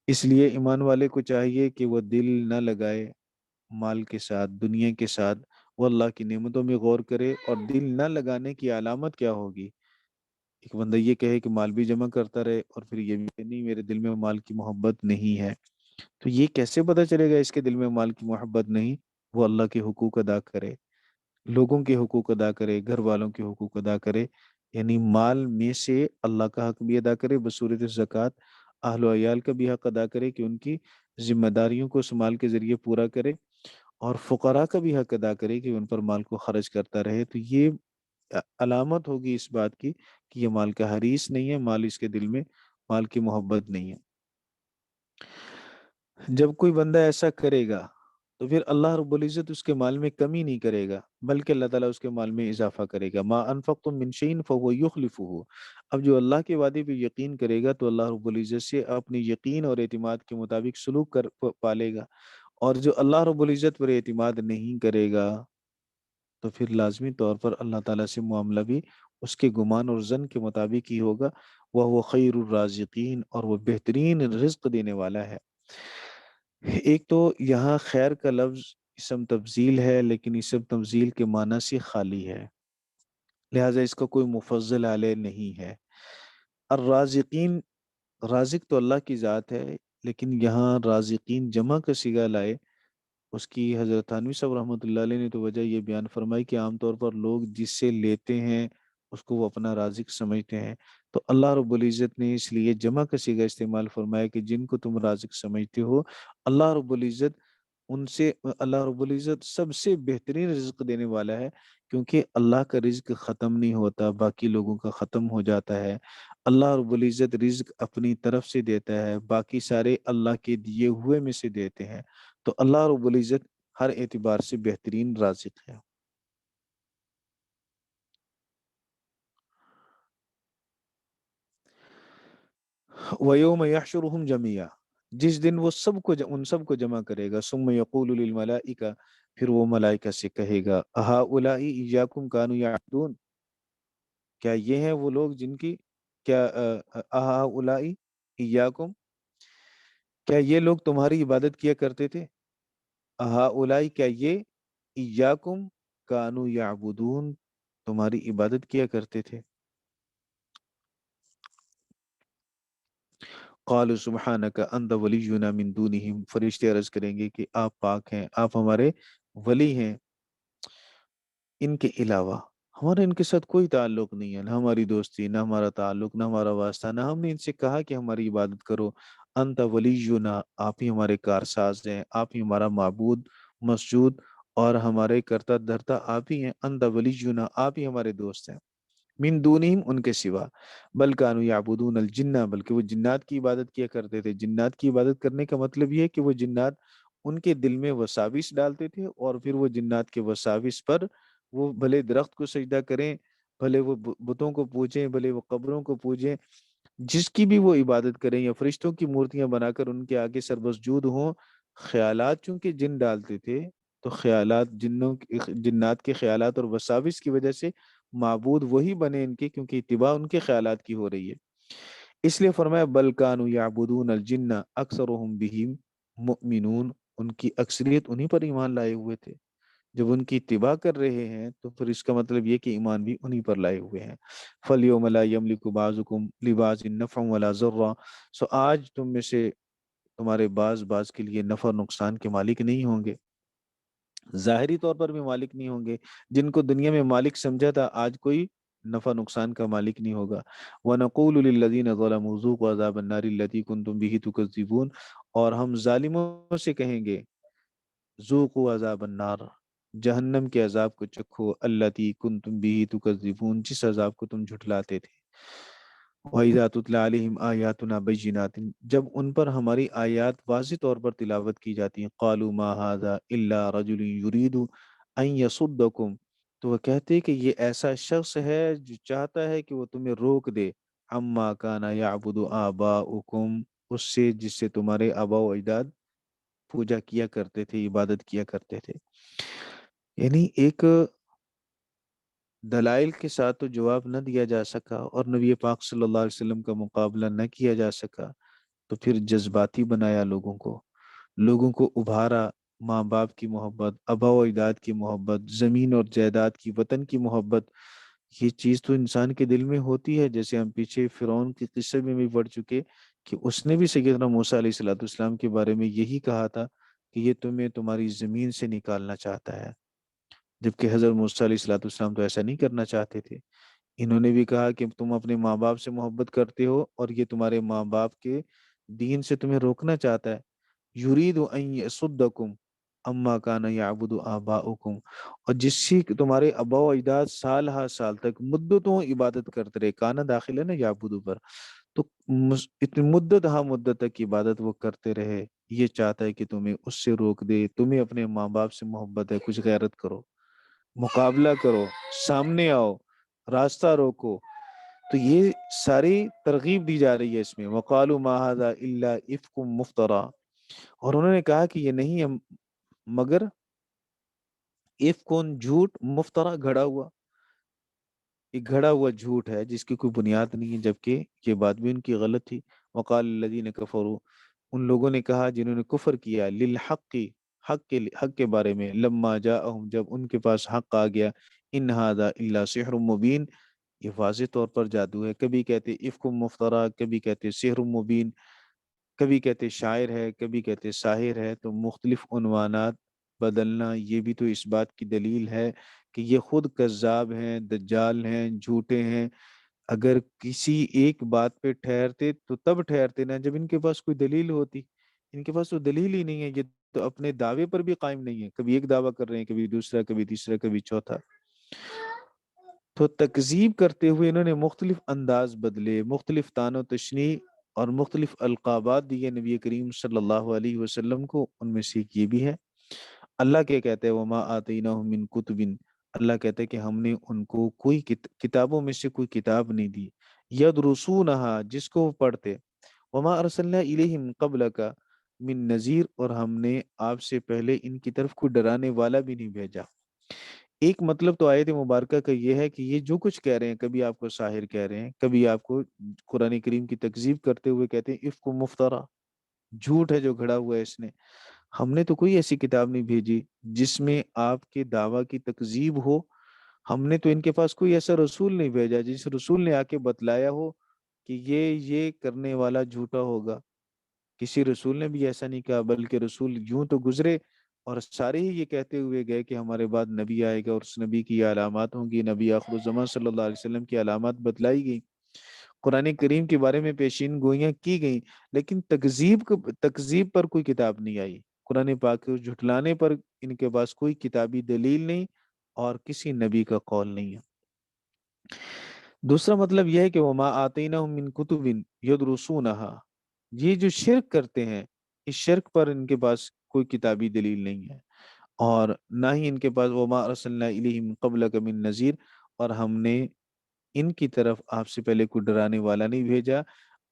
اس لیے ایمان والے کو چاہیے کہ وہ دل نہ لگائے مال کے ساتھ، دنیا کے ساتھ، وہ اللہ کی نعمتوں میں غور کرے۔ اور دل نہ لگانے کی علامت کیا ہوگی؟ ایک بندہ یہ کہے کہ مال بھی جمع کرتا رہے اور پھر یہ بھی کہ نہیں میرے دل میں مال کی محبت نہیں ہے، تو یہ کیسے پتا چلے گا اس کے دل میں مال کی محبت نہیں؟ وہ اللہ کے حقوق ادا کرے، لوگوں کے حقوق ادا کرے، گھر والوں کے حقوق ادا کرے، یعنی مال میں سے اللہ کا حق بھی ادا کرے بصورت زکوٰۃ، اہل و عیال کا بھی حق ادا کرے کہ ان کی ذمہ داریوں کو اس مال کے ذریعے پورا کرے، اور فقراء کا بھی حق ادا کرے کہ ان پر مال کو خرچ کرتا رہے۔ تو یہ علامت ہوگی اس بات کی کہ یہ مال کا حریص نہیں ہے، مال اس کے دل میں مال کی محبت نہیں ہے۔ جب کوئی بندہ ایسا کرے گا تو پھر اللہ رب العزت اس کے مال میں کمی نہیں کرے گا، بلکہ اللہ تعالیٰ اس کے مال میں اضافہ کرے گا۔ ما انفقتم من شیء فهو یخلفہ، اب جو اللہ کے وعدے پہ یقین کرے گا تو اللہ رب العزت سے اپنی یقین اور اعتماد کے مطابق سلوک کر پالے گا، اور جو اللہ رب العزت پر اعتماد نہیں کرے گا تو پھر لازمی طور پر اللہ تعالیٰ سے معاملہ بھی اس کے گمان اور ظن کے مطابق ہی ہوگا۔ وہ خیر الرازقین، اور وہ بہترین رزق دینے والا ہے۔ ایک تو یہاں خیر کا لفظ اسم تفضیل ہے، لیکن اسم تفضیل کے معنی سے خالی ہے، لہٰذا اس کا کوئی مفضل علیہ نہیں ہے۔ الرازقین، رازق تو اللہ کی ذات ہے، لیکن یہاں رازقین جمع کا صیغہ لائے، اس کی حضرت تھانوی صاحب رحمۃ اللہ علیہ نے تو وجہ یہ بیان فرمائی کہ عام طور پر لوگ جس سے لیتے ہیں اس کو وہ اپنا رازق سمجھتے ہیں، تو اللہ رب العزت نے اس لیے جمع کا صیغہ استعمال فرمایا کہ جن کو تم رازق سمجھتے ہو، اللہ رب العزت ان سے، اللہ رب العزت سب سے بہترین رزق دینے والا ہے، کیونکہ اللہ کا رزق ختم نہیں ہوتا، باقی لوگوں کا ختم ہو جاتا ہے۔ اللہ رب العزت رزق اپنی طرف سے دیتا ہے، باقی سارے اللہ کے دیے ہوئے میں سے دیتے ہیں، تو اللہ رب العزت ہر اعتبار سے بہترین رازق ہے۔ وَيَوْمَ يَحْشُرُهُمْ جَمِيعًا، جس دن وہ سب کو ان سب کو جمع کرے گا، ثُمَّ يَقُولُ لِلْمَلَائِكَةِ، پھر وہ ملائکہ سے کہے گا، أَهَؤُلَاءِ إِيَّاكُمْ كَانُوا يَعْبُدُونَ، کیا یہ ہیں وہ لوگ جن کی، کیا أَهَؤُلَاءِ إِيَّاكُمْ، کیا یہ لوگ تمہاری عبادت کیا کرتے تھے؟ أَهَؤُلَاءِ، کیا یہ، إِيَّاكُمْ كَانُوا يَعْبُدُونَ، تمہاری عبادت کیا کرتے تھے؟ قالوا سبحانک انت ولینا من دونہم، فرشتے عرض کریں گے کہ آپ پاک ہیں، آپ ہمارے ولی ہیں ان کے علاوہ، ہمارا ان کے ساتھ کوئی تعلق نہیں ہے، نہ ہماری دوستی، نہ ہمارا تعلق، نہ ہمارا واسطہ، نہ ہم نے ان سے کہا کہ ہماری عبادت کرو۔ انت ولینا، آپ ہی ہمارے کارساز ہیں، آپ ہی ہمارا معبود مسجود اور ہمارے کرتا دھرتا آپ ہی ہیں۔ انت ولینا، آپ ہی ہمارے دوست ہیں، من دونہم، ان کے سوا، بل کانوا یعبدون الجن، بلکہ وہ جنات کی عبادت کیا کرتے تھے۔ جنات کی عبادت کرنے کا مطلب یہ ہے کہ وہ جنات ان کے دل میں وساوس ڈالتے تھے، اور پھر وہ جنات کے وساوس پر وہ بھلے درخت کو سجدہ کریں، بھلے وہ بتوں کو پوجیں، بھلے وہ قبروں کو پوجیں، جس کی بھی وہ عبادت کریں، یا فرشتوں کی مورتیاں بنا کر ان کے آگے سربسجود ہوں۔ خیالات چونکہ جن ڈالتے تھے، تو خیالات جنات کے خیالات اور وساوس کی وجہ سے معبود وہی بنے ان کے، کیونکہ اتباع ان کے خیالات کی ہو رہی ہے، اس لیے فرمایا بل کانوا یعبدون الجن اکثرهم بہم مؤمنون، ان کی اکثریت انہی پر ایمان لائے ہوئے تھے۔ جب ان کی اتباع کر رہے ہیں تو پھر اس کا مطلب یہ کہ ایمان بھی انہی پر لائے ہوئے ہیں۔ فَالْيَوْمَ لَا يَمْلِكُ بَعْضُكُمْ لِبَعْضٍ نَفْعًا وَلَا ضَرًّا، سو آج تم میں سے تمہارے بعض کے لیے نفع اور نقصان کے مالک نہیں ہوں گے، ظاہری طور پر بھی مالک نہیں ہوں گے۔ جن کو دنیا میں مالک سمجھا تھا، آج کوئی نفع نقصان کا مالک نہیں ہوگا۔ وَنَقُولُ لِلَّذِينَ ظَلَمُوا ذُوقُوا عَذَابَ النَّارِ الَّتِي كُنتُمْ بِهِ تُكَذِّبُونَ، اور ہم ظالموں سے کہیں گے، ذُوقُوا عَذَابَ النَّارِ، جہنم کے عذاب کو چکھو، الَّتِي كُنتُمْ بِهِ تُكَذِّبُونَ، جس عذاب کو تم جھٹلاتے تھے۔ وَإِذَا تُتْلَى عَلَيْهِمْ آيَاتُنَا بَيِّنَاتٍ، جب ان پر ہماری آیات واضح طور پر تلاوت کی جاتی ہیں، قَالُوا مَا هَذَا إِلَّا رَجُلٌ يُرِيدُ أَن يَصُدَّكُمْ، تو وہ کہتے ہیں کہ یہ ایسا شخص ہے جو چاہتا ہے کہ وہ تمہیں روک دے، عَمَّا كَانَ يَعْبُدُ آبَاؤُكُمْ، اس سے جس سے تمہارے آباء و اجداد پوجا کیا کرتے تھے، عبادت کیا کرتے تھے۔ یعنی ایک دلائل کے ساتھ تو جواب نہ دیا جا سکا اور نبی پاک صلی اللہ علیہ وسلم کا مقابلہ نہ کیا جا سکا، تو پھر جذباتی بنایا لوگوں کو ابھارا، ماں باپ کی محبت، آبا و اجداد کی محبت، زمین اور جائیداد کی، وطن کی محبت، یہ چیز تو انسان کے دل میں ہوتی ہے، جیسے ہم پیچھے فرعون کے قصے میں بھی پڑھ چکے کہ اس نے بھی سیدنا موسیٰ علیہ السلام کے بارے میں یہی کہا تھا کہ یہ تمہیں تمہاری زمین سے نکالنا چاہتا ہے، جبکہ حضرت موسیٰ علیہ السلام تو ایسا نہیں کرنا چاہتے تھے۔ انہوں نے بھی کہا کہ تم اپنے ماں باپ سے محبت کرتے ہو اور یہ تمہارے ماں باپ کے دین سے تمہیں روکنا چاہتا ہے، یرید ان یصدکم اما کان یعبد آباؤکم، اور جس سے کہ تمہارے آباء و اجداد سال ہا سال تک مدتوں عبادت کرتے رہے، کانا داخل ہے نا یعبدو پر، تو اتنی مدت ہا مدت تک عبادت وہ کرتے رہے، یہ چاہتا ہے کہ تمہیں اس سے روک دے، تمہیں اپنے ماں باپ سے محبت ہے، کچھ غیرت کرو، مقابلہ کرو، سامنے آؤ، راستہ روکو۔ تو یہ ساری ترغیب دی جا رہی ہے اس میں، وَقَالُوا مَا هَذَا إِلَّا إِفْكٌ مُفْتَرًى، اور انہوں نے کہا کہ یہ نہیں ہے مگر افکن، جھوٹ، مفترا، گھڑا ہوا، ایک گھڑا ہوا جھوٹ ہے جس کی کوئی بنیاد نہیں ہے، جبکہ یہ بات بھی ان کی غلط تھی۔ وقال الذین کفروا، ان لوگوں نے کہا جنہوں نے کفر کیا، للحق، حق کے بارے میں، لما جاءہم، جب ان کے پاس حق آ گیا، ان ھذا الا سحر مبین، یہ واضح طور پر جادو ہے، کبھی کہتے افک مفترا، کبھی کہتے سحر مبین، کبھی کہتے شاعر ہے، کبھی کہتے ساحر ہے، تو مختلف عنوانات بدلنا یہ بھی تو اس بات کی دلیل ہے کہ یہ خود کذاب ہیں، دجال ہیں، جھوٹے ہیں۔ اگر کسی ایک بات پہ ٹھہرتے تو تب ٹھہرتے نا جب ان کے پاس کوئی دلیل ہوتی، ان کے پاس تو دلیل ہی نہیں ہے، یہ تو اپنے دعوے پر بھی قائم نہیں ہے، کبھی ایک دعویٰ کر رہے ہیں، کبھی دوسرا، کبھی تیسرا، کبھی چوتھا۔ تو تکذیب کرتے ہوئے انہوں نے مختلف انداز بدلے، مختلف طعن و تشنیع اور مختلف القابات دیے نبی کریم صلی اللہ علیہ وسلم کو، ان میں سے ایک یہ بھی ہے۔ اللہ کیا کہتے ہیں، وما آتیناہم من کتب، اللہ کہتے ہیں کہ ہم نے ان کو کوئی کتابوں میں سے کوئی کتاب نہیں دی، یدرسونہا، جس کو وہ پڑھتے، وما ارسلنا الیہم قبلک من نذیر، اور ہم نے آپ سے پہلے ان کی طرف کوئی ڈرانے والا بھی نہیں بھیجا۔ ایک مطلب تو آیت مبارکہ کا یہ ہے کہ یہ جو کچھ کہہ رہے ہیں، کبھی آپ کو ساحر کہہ رہے ہیں، کبھی آپ کو قرآن کریم کی تکذیب کرتے ہوئے کہتے ہیں افک مفترا، جھوٹ ہے جو گھڑا ہوا ہے اس نے، ہم نے تو کوئی ایسی کتاب نہیں بھیجی جس میں آپ کے دعویٰ کی تکذیب ہو، ہم نے تو ان کے پاس کوئی ایسا رسول نہیں بھیجا جس رسول نے آ کے بتلایا ہو کہ یہ کرنے والا جھوٹا ہوگا، کسی رسول نے بھی ایسا نہیں کہا، بلکہ رسول یوں تو گزرے اور سارے ہی یہ کہتے ہوئے گئے کہ ہمارے بعد نبی آئے گا اور اس نبی کی یہ علامات ہوں گی، نبی آخر الزمان صلی اللہ علیہ وسلم کی علامات بتلائی گئی، قرآن کریم کے بارے میں پیشین گوئیاں کی گئیں، لیکن تکذیب پر کوئی کتاب نہیں آئی، قرآن پاک کو جھٹلانے پر ان کے پاس کوئی کتابی دلیل نہیں اور کسی نبی کا قول نہیں ہے۔ دوسرا مطلب یہ ہے کہ وما آتیناہم من کتب یدرسونہا، یہ جو شرک کرتے ہیں، اس شرک پر ان کے پاس کوئی کتابی دلیل نہیں ہے، اور نہ ہی ان کے پاس وما ارسلنا الیہم قبلک من نذیر، اور ہم نے ان کی طرف آپ سے پہلے کوئی ڈرانے والا نہیں بھیجا،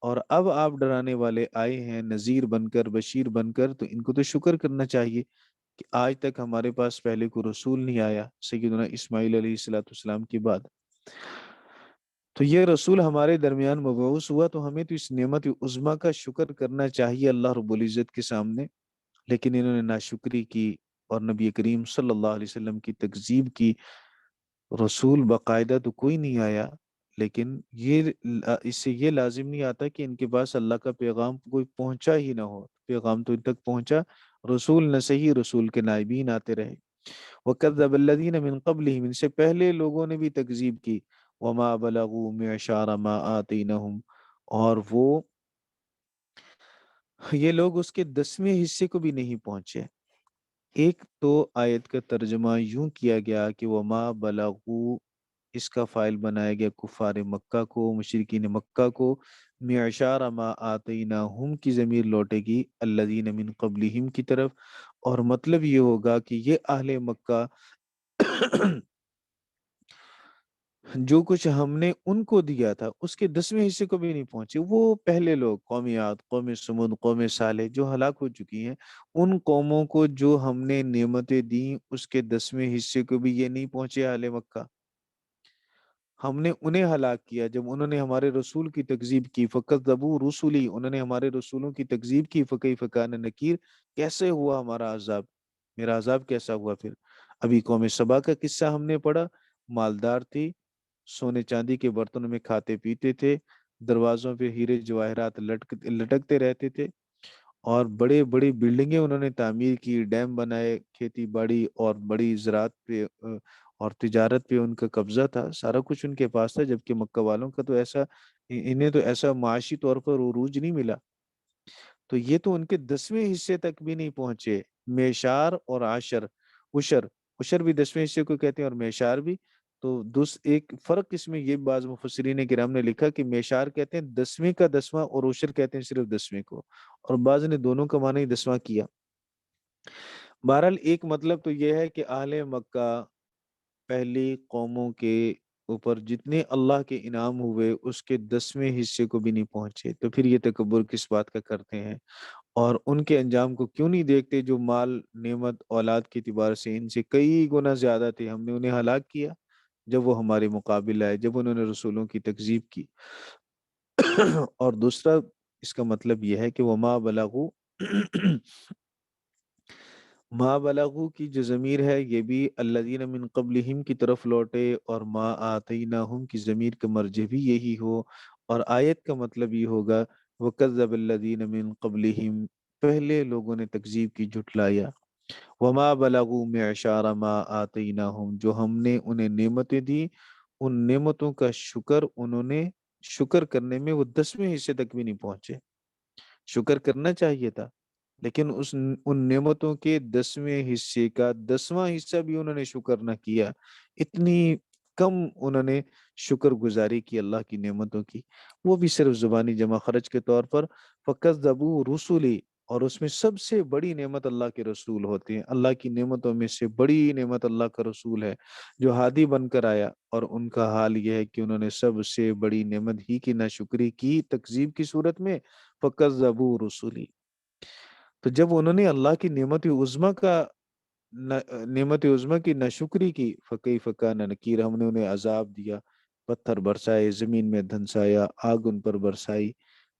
اور اب آپ ڈرانے والے آئے ہیں نذیر بن کر، بشیر بن کر، تو ان کو تو شکر کرنا چاہیے کہ آج تک ہمارے پاس پہلے کوئی رسول نہیں آیا سیدنا اسماعیل علیہ السلام کی بعد، تو یہ رسول ہمارے درمیان مبعوث ہوا، تو ہمیں تو اس نعمت عظمیٰ کا شکر کرنا چاہیے اللہ رب العزت کے سامنے، لیکن انہوں نے ناشکری کی اور نبی کریم صلی اللہ علیہ وسلم کی تکذیب کی، رسول باقاعدہ تو کوئی نہیں آیا، لیکن اس سے یہ لازم نہیں آتا کہ ان کے پاس اللہ کا پیغام کوئی پہنچا ہی نہ ہو، پیغام تو ان تک پہنچا، رسول نہ صحیح رسول کے نائبین آتے رہے۔ وَكَذَّبَ الَّذِينَ مِن قَبْلِهِمْ، ان سے پہلے لوگوں نے بھی تکذیب کی، وَمَا بَلَغُوا مِعْشَارَ مَا آتَيْنَهُمْ، اور یہ لوگ اس کے 10ویں حصے کو بھی نہیں پہنچے۔ ایک تو آیت کا ترجمہ یوں کیا گیا کہ وَمَا بَلَغُوا اس کا فائل بنایا گیا کفار مکہ کو، مشرکین مکہ کو، معشار ما آتیناہم کی ضمیر لوٹے گی الذین من قبلہم کی طرف، اور مطلب یہ ہوگا کہ یہ اہل مکہ جو کچھ ہم نے ان کو دیا تھا اس کے 10ویں حصے کو بھی نہیں پہنچے۔ وہ پہلے لوگ قوم عاد، قوم سمود، قوم صالح جو ہلاک ہو چکی ہیں، ان قوموں کو جو ہم نے نعمتیں دیں اس کے 10ویں حصے کو بھی یہ نہیں پہنچے اہل مکہ۔ ہم نے انہیں ہلاک کیا جب انہوں نے ہمارے رسول کی تکذیب کی، فَكَذَّبُوا رُسُلِي، انہوں نے ہمارے رسولوں کی تکذیب کی، فَكَيْفَ كَانَ نَكِيرٌ، کیسے ہوا ہمارا عذاب، میرا عذاب کیسا ہوا پھر۔ ابھی قوم سبا کا قصہ ہم نے پڑھا، مالدار تھی، سونے چاندی کے برتنوں میں کھاتے پیتے تھے، دروازوں پہ ہیرے جواہرات لٹکتے رہتے تھے، اور بڑے بڑی بلڈنگیں انہوں نے تعمیر کی، ڈیم بنائے، کھیتی باڑی اور بڑی زراعت پہ اور تجارت پہ ان کا قبضہ تھا، سارا کچھ ان کے پاس تھا، جبکہ مکہ والوں کا تو ایسا، انہیں تو ایسا معاشی طور پر عروج نہیں ملا۔ تو یہ تو ان کے 10ویں حصے تک بھی نہیں پہنچے۔ میشار اور عشر، عشر بھی 10ویں حصے کو کہتے ہیں اور میشار بھی۔ تو ایک فرق اس میں یہ بعض مفسرین کرام نے لکھا کہ میشار کہتے ہیں 10ویں کا 10واں، اور عشر کہتے ہیں صرف 10ویں کو، اور بعض نے دونوں کا معنی 10واں کیا۔ بہرحال ایک مطلب تو یہ ہے کہ اہل مکہ پہلی قوموں کے اوپر جتنے اللہ کے انعام ہوئے اس کے 10ویں حصے کو بھی نہیں پہنچے، تو پھر یہ تکبر کس بات کا کرتے ہیں؟ اور ان کے انجام کو کیوں نہیں دیکھتے جو مال، نعمت، اولاد کے اعتبار سے ان سے کئی گنا زیادہ تھے، ہم نے انہیں ہلاک کیا جب وہ ہمارے مقابل آئے، جب انہوں نے رسولوں کی تکذیب کی۔ اور دوسرا اس کا مطلب یہ ہے کہ وما بلغوا ما بلغو کی جو ضمیر ہے یہ بھی الذین من قبلہم کی طرف لوٹے، اور ما آتیناہم کی ضمیر کا مرجع بھی یہی ہو، اور آیت کا مطلب یہ ہوگا وَكَذَّبَ الَّذِينَ مِن قَبْلِهِمْ، پہلے لوگوں نے تکذیب کی، جھٹلایا۔ وَمَا بَلَغُوا مِعْشَارَ مَا آتَيْنَاهُمْ، جو ہم نے انہیں نعمتیں دی ان نعمتوں کا شکر انہوں نے، شکر کرنے میں وہ 10ویں حصے تک بھی نہیں پہنچے۔ شکر کرنا چاہیے تھا، لیکن ان نعمتوں کے 10ویں حصے کا 10واں حصہ بھی انہوں نے شکر نہ کیا۔ اتنی کم انہوں نے شکر گزاری کی اللہ کی نعمتوں کی، وہ بھی صرف زبانی جمع خرچ کے طور پر۔ فَكَذَّبُوا رُسُلِي، اور اس میں سب سے بڑی نعمت اللہ کے رسول ہوتے ہیں۔ اللہ کی نعمتوں میں سے بڑی نعمت اللہ کا رسول ہے جو ہادی بن کر آیا، اور ان کا حال یہ ہے کہ انہوں نے سب سے بڑی نعمت ہی کی ناشکری کی تکذیب کی صورت میں۔ فَكَذَّبُوا رُسُلِي، تو جب انہوں نے اللہ کی نعمت عظمیٰ کی ناشکری کی، فَكَيْفَ كَانَ نَكِيرٌ، ہم نے انہیں عذاب دیا، پتھر برسائے، زمین میں دھنسایا، آگ ان پر برسائی،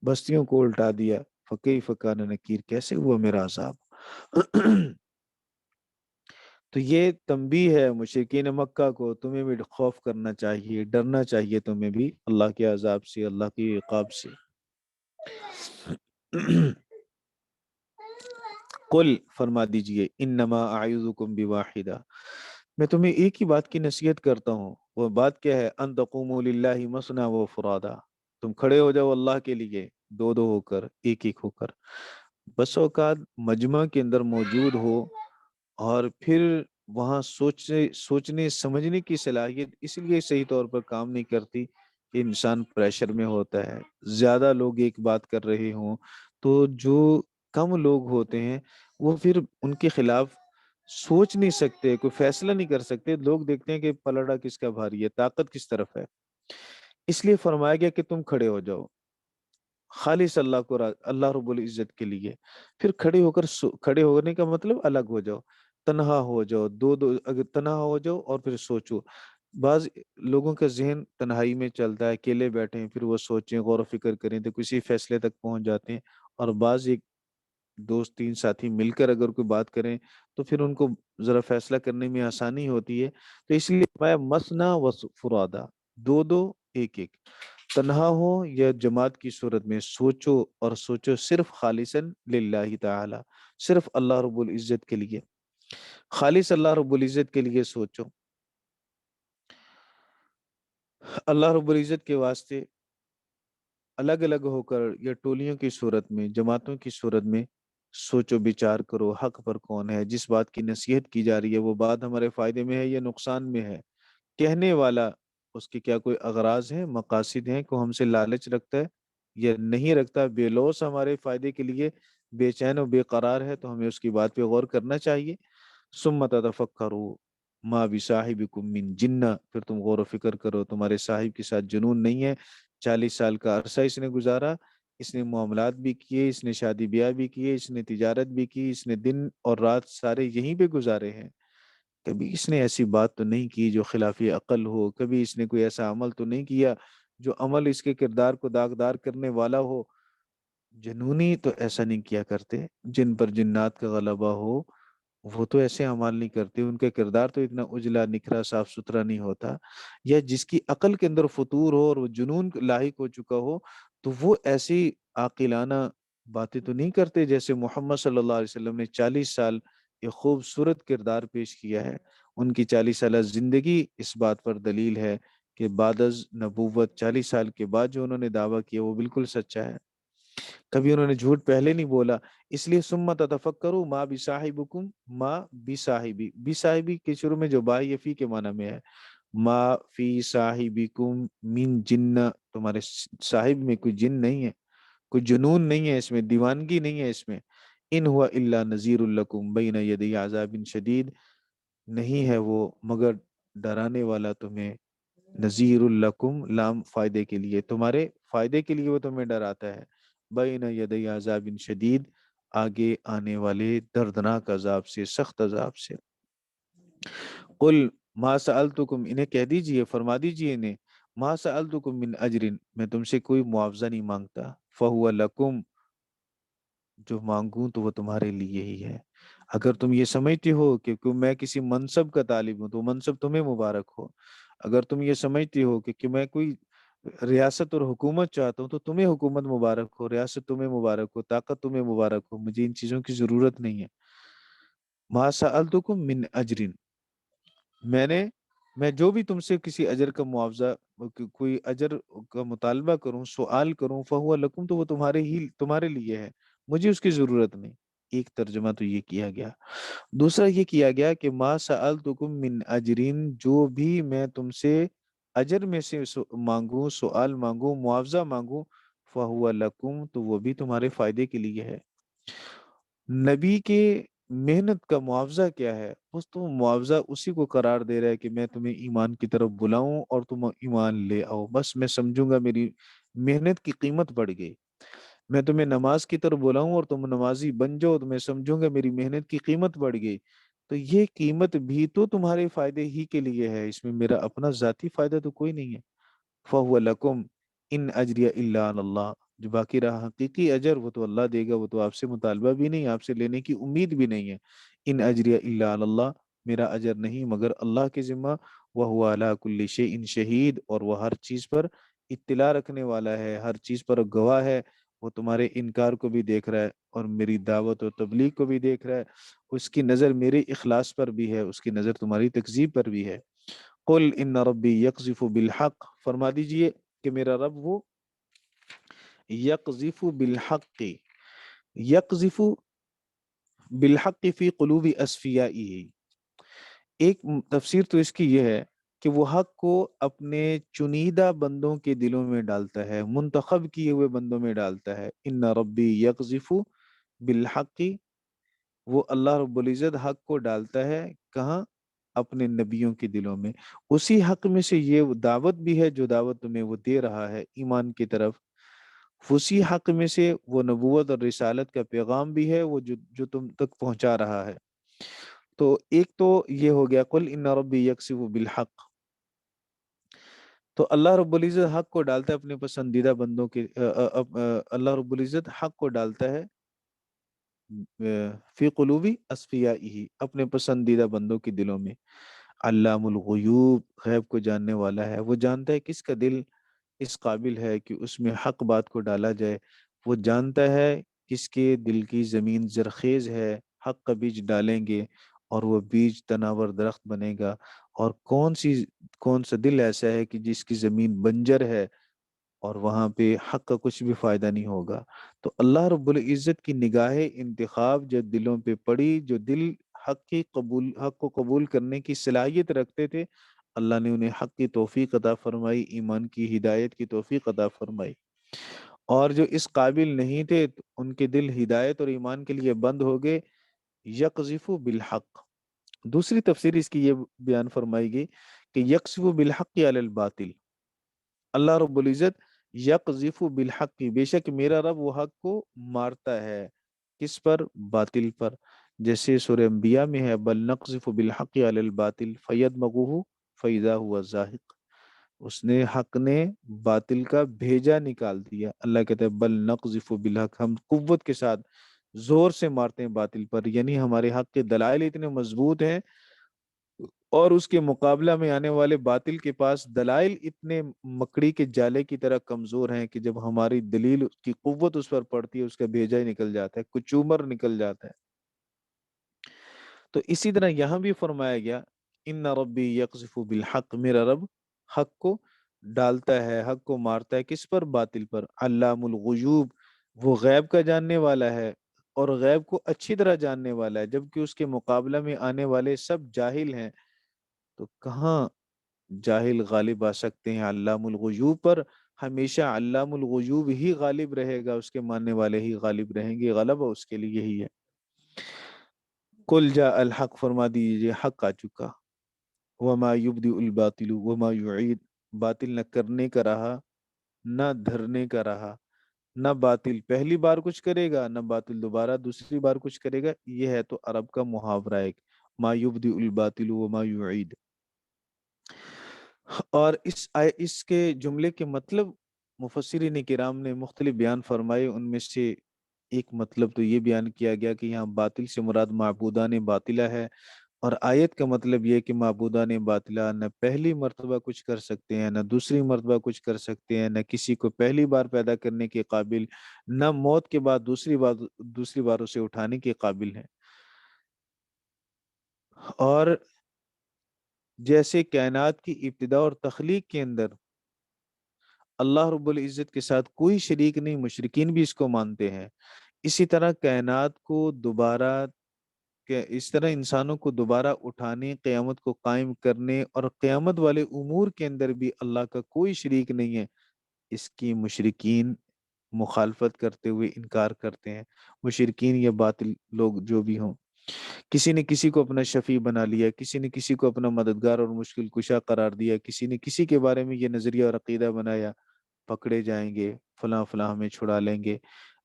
بستیوں کو الٹا دیا۔ فَكَيْفَ كَانَ نَكِيرٌ، کیسے ہوا میرا عذاب۔ تو یہ تنبیہ ہے مشرکین مکہ کو، تمہیں بھی خوف کرنا چاہیے، ڈرنا چاہیے تمہیں بھی اللہ کے عذاب سے، اللہ کی عقاب سے۔ قل، فرما دیجئے، انما اعظکم بواحدہ، میں تمہیں ایک ہی بات کی نصیحت کرتا ہوں، وہ بات کیا ہے؟ ان تقوموا للہ مثنی و فرادا، تم کھڑے ہو جاؤ اللہ کے لیے دو دو ہو کر، ایک ایک ہو کر۔ بس اوقات مجمع کے اندر موجود ہو اور پھر وہاں سوچنے سمجھنے کی صلاحیت اس لیے صحیح طور پر کام نہیں کرتی کہ انسان پریشر میں ہوتا ہے، زیادہ لوگ ایک بات کر رہے ہوں تو جو کم لوگ ہوتے ہیں وہ پھر ان کے خلاف سوچ نہیں سکتے، کوئی فیصلہ نہیں کر سکتے، لوگ دیکھتے ہیں کہ پلڑا کس کا بھاری ہے، طاقت کس طرف ہے، اس لیے فرمایا گیا کہ تم کھڑے ہو جاؤ خالص اللہ کو، اللہ رب العزت کے لیے۔ پھر کھڑے ہونے کا مطلب الگ ہو جاؤ، تنہا ہو جاؤ، دو دو اگر تنہا ہو جاؤ اور پھر سوچو۔ بعض لوگوں کا ذہن تنہائی میں چلتا ہے، اکیلے بیٹھے ہیں، پھر وہ سوچیں، غور و فکر کریں تو کسی فیصلے تک پہنچ جاتے ہیں، اور بعض ایک دوست تین ساتھی مل کر اگر کوئی بات کریں تو پھر ان کو ذرا فیصلہ کرنے میں آسانی ہوتی ہے۔ تو اس لیے میں مثنا و فرادا، دو دو ایک ایک، تنہا ہو یا جماعت کی صورت میں سوچو، اور سوچو صرف خالصاً للہ تعالی، صرف اللہ رب العزت کے لیے، خالص اللہ رب العزت کے لیے سوچو۔ اللہ رب العزت کے واسطے الگ الگ ہو کر یا ٹولیوں کی صورت میں، جماعتوں کی صورت میں سوچو، بچار کرو حق پر کون ہے، جس بات کی نصیحت کی جا رہی ہے وہ بات ہمارے فائدے میں ہے یا نقصان میں ہے، کہنے والا اس کے کیا کوئی اغراض ہیں، مقاصد ہیں، کو ہم سے لالچ رکھتا ہے یا نہیں رکھتا، بے لوث ہمارے فائدے کے لیے بے چین و بے قرار ہے، تو ہمیں اس کی بات پہ غور کرنا چاہیے۔ ثم تتفکروا ما بصاحبکم من جنہ، پھر تم غور و فکر کرو تمہارے صاحب کے ساتھ جنون نہیں ہے، 40 سال کا عرصہ اس نے گزارا، اس نے معاملات بھی کیے، اس نے شادی بیاہ بھی کیے، اس نے تجارت بھی کی، اس نے دن اور رات سارے یہیں پہ گزارے ہیں، کبھی اس نے ایسی بات تو نہیں کی جو خلاف عقل ہو، کبھی اس نے کوئی ایسا عمل تو نہیں کیا جو عمل اس کے کردار کو داغدار کرنے والا ہو۔ جنونی تو ایسا نہیں کیا کرتے، جن پر جنات کا غلبہ ہو وہ تو ایسے اعمال نہیں کرتے، ان کا کردار تو اتنا اجلا نکھرا صاف ستھرا نہیں ہوتا، یا جس کی عقل کے اندر فطور ہو اور وہ جنون لاحق ہو چکا ہو تو وہ ایسی عاقلانہ باتیں تو نہیں کرتے جیسے محمد صلی اللہ علیہ وسلم نے 40 سال ایک خوبصورت کردار پیش کیا ہے۔ ان کی 40 سالہ زندگی اس بات پر دلیل ہے کہ بعد از نبوت 40 سال کے بعد جو انہوں نے دعویٰ کیا وہ بالکل سچا ہے، کبھی انہوں نے جھوٹ پہلے نہیں بولا۔ اس لیے ثم تتفکروا ما بصاحبکم ما بصاحبی، بصاحبی کے شروع میں جو با یہ فی کے معنی میں ہے، ما فی صاحبکم من جنہ، تمہارے صاحب میں کوئی جن نہیں ہے، کوئی جنون نہیں ہے، اس میں دیوانگی نہیں ہے، اس میں ان ہوا الا نذیر لکم بین یدی عذاب شدید، نہیں ہے وہ مگر ڈرانے والا تمہیں، نذیر الکم لام فائدے کے لیے، تمہارے فائدے کے لیے وہ تمہیں ڈراتا ہے، بین یدی عذاب شدید، آگے آنے والے دردناک عذاب سے، سخت عذاب سے۔ قل ما سألتکم، انہیں کہہ دیجئے، فرما دیجئے انہیں، ما سألتکم من اجر، میں تم سے کوئی معاوضہ نہیں مانگتا، فہو لکم، جو مانگوں تو وہ تمہارے لیے ہی ہے۔ اگر تم یہ سمجھتے ہو کہ میں کسی منصب کا طالب ہوں تو منصب تمہیں مبارک ہو، اگر تم یہ سمجھتے ہو کہ میں کوئی ریاست اور حکومت چاہتا ہوں تو تمہیں حکومت مبارک ہو، ریاست تمہیں مبارک ہو، طاقت تمہیں مبارک ہو، مجھے ان چیزوں کی ضرورت نہیں ہے۔ ما سألتکم من اجر، میں جو بھی تم سے کسی اجر کا معاوضہ، کوئی اجر کا مطالبہ کروں، سوال کروں، فہو لکم، تو وہ تمہارے لیے ہے، مجھے اس کی ضرورت نہیں۔ ایک ترجمہ تو یہ کیا گیا۔ دوسرا یہ کیا گیا کہ ما سألتکم من اجرین، جو بھی میں تم سے اجر میں سے مانگوں، سوال مانگوں، معاوضہ مانگوں، فہو لکم، تو وہ بھی تمہارے فائدے کے لیے ہے۔ نبی کے محنت کا معاوضہ کیا ہے؟ بس تو معاوضہ اسی کو قرار دے رہا ہے کہ میں تمہیں ایمان کی طرف بلاؤں اور تم ایمان لے آؤ، بس میں سمجھوں گا میری محنت کی قیمت بڑھ گئی۔ میں تمہیں نماز کی طرف بلاؤں اور تم نمازی بن جاؤ تو میں سمجھوں گا میری محنت کی قیمت بڑھ گئی۔ تو یہ قیمت بھی تو تمہارے فائدے ہی کے لیے ہے، اس میں میرا اپنا ذاتی فائدہ تو کوئی نہیں ہے۔ فَهُوَ لَكُمْ إِنْ أَجْرِيَ إِلَّا عَلَى اللَّهِ، جو باقی رہا حقیقی اجر وہ تو اللہ دے گا، وہ تو آپ سے مطالبہ بھی نہیں، آپ سے لینے کی امید بھی نہیں ہے۔ ان اجریہ الا علی اللہ، میرا اجر نہیں مگر اللہ کے ذمہ، وَهُوَ عَلَى كُلِّ شَيْءٍ شہید، اور وہ ہر چیز پر اطلاع رکھنے والا ہے، ہر چیز پر گواہ ہے، وہ تمہارے انکار کو بھی دیکھ رہا ہے اور میری دعوت و تبلیغ کو بھی دیکھ رہا ہے، اس کی نظر میرے اخلاص پر بھی ہے، اس کی نظر تمہاری تکذیب پر بھی ہے۔ قل ان ربی یقذف بالحق، فرما دیجئے کہ میرا رب وہ یقذف بالحق، یقذف بالحق فی قلوب اصفیائہ، ایک تفسیر تو اس کی یہ ہے کہ وہ حق کو اپنے چنیدہ بندوں کے دلوں میں ڈالتا ہے، منتخب کیے ہوئے بندوں میں ڈالتا ہے۔ ان ربی یقذف بالحق، وہ اللہ رب العزت حق کو ڈالتا ہے کہاں؟ اپنے نبیوں کے دلوں میں۔ اسی حق میں سے یہ دعوت بھی ہے جو دعوت تمہیں وہ دے رہا ہے ایمان کی طرف، اسی حق میں سے وہ نبوت اور رسالت کا پیغام بھی ہے وہ جو تم تک پہنچا رہا ہے۔ تو ایک تو یہ ہو گیا قل ان ربی یکسب بالحق، تو اللہ رب العزت حق کو ڈالتا ہے اپنے پسندیدہ بندوں کے، اللہ رب العزت حق کو ڈالتا ہے فی قلوبی اصفیائہ، اپنے پسندیدہ بندوں کے دلوں میں۔ علام الغیوب، غیب کو جاننے والا ہے، وہ جانتا ہے کس کا دل اس قابل ہے کہ اس میں حق بات کو ڈالا جائے، وہ جانتا ہے کس کے دل کی زمین زرخیز ہے، حق کا بیج ڈالیں گے اور وہ بیج تناور درخت بنے گا، اور کون سا دل ایسا ہے کہ جس کی زمین بنجر ہے اور وہاں پہ حق کا کچھ بھی فائدہ نہیں ہوگا۔ تو اللہ رب العزت کی نگاہ انتخاب جو دلوں پہ پڑی، جو دل حق کو قبول کرنے کی صلاحیت رکھتے تھے، اللہ نے انہیں حق کی توفیق عطا فرمائی، ایمان کی ہدایت کی توفیق عطا فرمائی، اور جو اس قابل نہیں تھے ان کے دل ہدایت اور ایمان کے لیے بند ہو گئے۔ یقذف بالحق، دوسری تفسیر اس کی یہ بیان فرمائی گئی کہ یقذف بالحق علی الباطل، اللہ رب العزت یقذف بالحق، بے شک میرا رب وہ حق کو مارتا ہے، کس پر؟ باطل پر، جیسے سورہ انبیاء میں ہے بل نقذف بالحق علی الباطل فیدمغه فاذا هو زاهق، اس نے حق نے باطل کا بھیجا نکال دیا۔ اللہ کہتا ہے بل نقذف بالحق، ہم قوت کے ساتھ زور سے مارتے ہیں باطل پر، یعنی ہمارے حق کے دلائل اتنے مضبوط ہیں اور اس کے مقابلہ میں آنے والے باطل کے پاس دلائل اتنے مکڑی کے جالے کی طرح کمزور ہیں کہ جب ہماری دلیل کی قوت اس پر پڑتی ہے اس کا بھیجا ہی نکل جاتا ہے، کچومر نکل جاتا ہے۔ تو اسی طرح یہاں بھی فرمایا گیا ان ربی یقذف بالحق، میرا رب حق کو ڈالتا ہے، حق کو مارتا ہے، کس پر؟ باطل پر۔ علام الغیوب، وہ غیب کا جاننے والا ہے اور غیب کو اچھی طرح جاننے والا ہے، جبکہ اس کے مقابلہ میں آنے والے سب جاہل ہیں، تو کہاں جاہل غالب آ سکتے ہیں علام الغیوب پر؟ ہمیشہ علام الغیوب ہی غالب رہے گا، اس کے ماننے والے ہی غالب رہیں گے، غلبہ اس کے لیے یہی ہے۔ قل جاء الحق، فرما دیجئے حق آ چکا، وما یبدئ الباطل وما یعید، باطل نہ کرنے کا رہا نہ دھرنے کا رہا، نہ باطل پہلی بار کچھ کرے گا نہ باطل دوبارہ دوسری بار کچھ کرے گا، یہ ہے تو عرب کا محاورہ ایک، ما یبدئ الباطل وما یعید۔ اور اس کے جملے کے مطلب مفسرین کرام نے مختلف بیان فرمائے، ان میں سے ایک مطلب تو یہ بیان کیا گیا کہ یہاں باطل سے مراد معبودان باطلہ ہے، اور آیت کا مطلب یہ کہ معبودان باطلہ نہ پہلی مرتبہ کچھ کر سکتے ہیں نہ دوسری مرتبہ کچھ کر سکتے ہیں، نہ کسی کو پہلی بار پیدا کرنے کے قابل، نہ موت کے بعد دوسری بار اسے اٹھانے کے قابل ہیں۔ اور جیسے کائنات کی ابتدا اور تخلیق کے اندر اللہ رب العزت کے ساتھ کوئی شریک نہیں، مشرکین بھی اس کو مانتے ہیں، اسی طرح کائنات کو دوبارہ کہ اس طرح انسانوں کو دوبارہ اٹھانے، قیامت کو قائم کرنے اور قیامت والے امور کے اندر بھی اللہ کا کوئی شریک نہیں ہے، اس کی مشرکین مخالفت کرتے ہوئے انکار کرتے ہیں۔ مشرکین یا باطل لوگ جو بھی ہوں، کسی نے کسی کو اپنا شفیع بنا لیا، کسی نے کسی کو اپنا مددگار اور مشکل کشا قرار دیا، کسی نے کسی کے بارے میں یہ نظریہ اور عقیدہ بنایا، پکڑے جائیں گے، فلاں فلاں ہمیں چھڑا لیں گے۔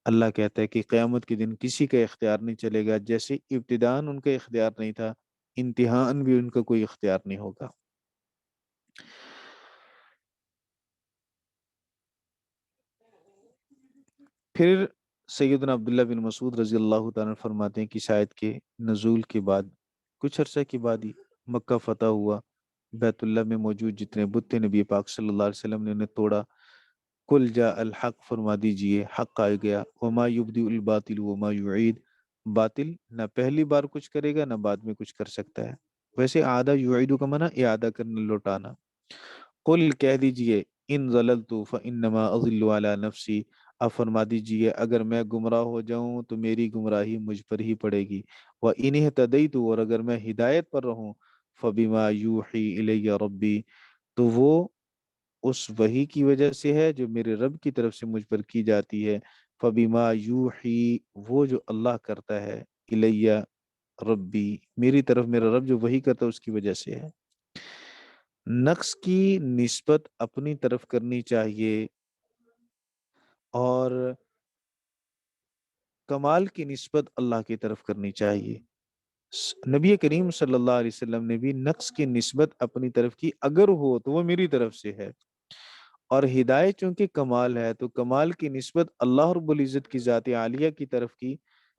اللہ کہتا ہے کہ قیامت کے دن کسی کا اختیار نہیں چلے گا، جیسے ابتداً ان کا اختیار نہیں تھا، انتہاً بھی ان کا کوئی اختیار نہیں ہوگا۔ پھر سیدنا عبداللہ بن مسعود رضی اللہ تعالیٰ عنہ فرماتے ہیں کہ شاید کے نزول کے بعد کچھ عرصہ کے بعد ہی مکہ فتح ہوا، بیت اللہ میں موجود جتنے بت تھے نبی پاک صلی اللہ علیہ وسلم نے انہیں توڑا۔ کل جاء الحق، فرما دیجئے حق آ گیا، وما یبدئ الباطل وما یعید، باطل نہ پہلی بار کچھ کرے گا نہ بعد میں کچھ کر سکتا ہے۔ ویسے اعادہ یعیدو کا معنی اعادہ کرنا، لوٹانا۔ قل کہہ دیجئے ان ضللت فانما اضل علی نفسی، اب فرما دیجئے اگر میں گمراہ ہو جاؤں تو میری گمراہی مجھ پر ہی پڑے گی، وان اہتدیت، اور اگر میں ہدایت پر رہوں، فبما یوحی الی ربی، تو وہ اس وحی کی وجہ سے ہے جو میرے رب کی طرف سے مجھ پر کی جاتی ہے، فبما یوحی، وہ جو اللہ کرتا ہے، الیہ ربی، میری طرف میرا رب جو وحی کرتا ہے اس کی وجہ سے ہے۔ نقص کی نسبت اپنی طرف کرنی چاہیے اور کمال کی نسبت اللہ کی طرف کرنی چاہیے۔ نبی کریم صلی اللہ علیہ وسلم نے بھی نقص کی نسبت اپنی طرف کی، اگر ہو تو وہ میری طرف سے ہے، اور ہدایت چونکہ کمال ہے تو کمال کی نسبت اللہ رب العزت کی ذات عالیہ کی طرف کی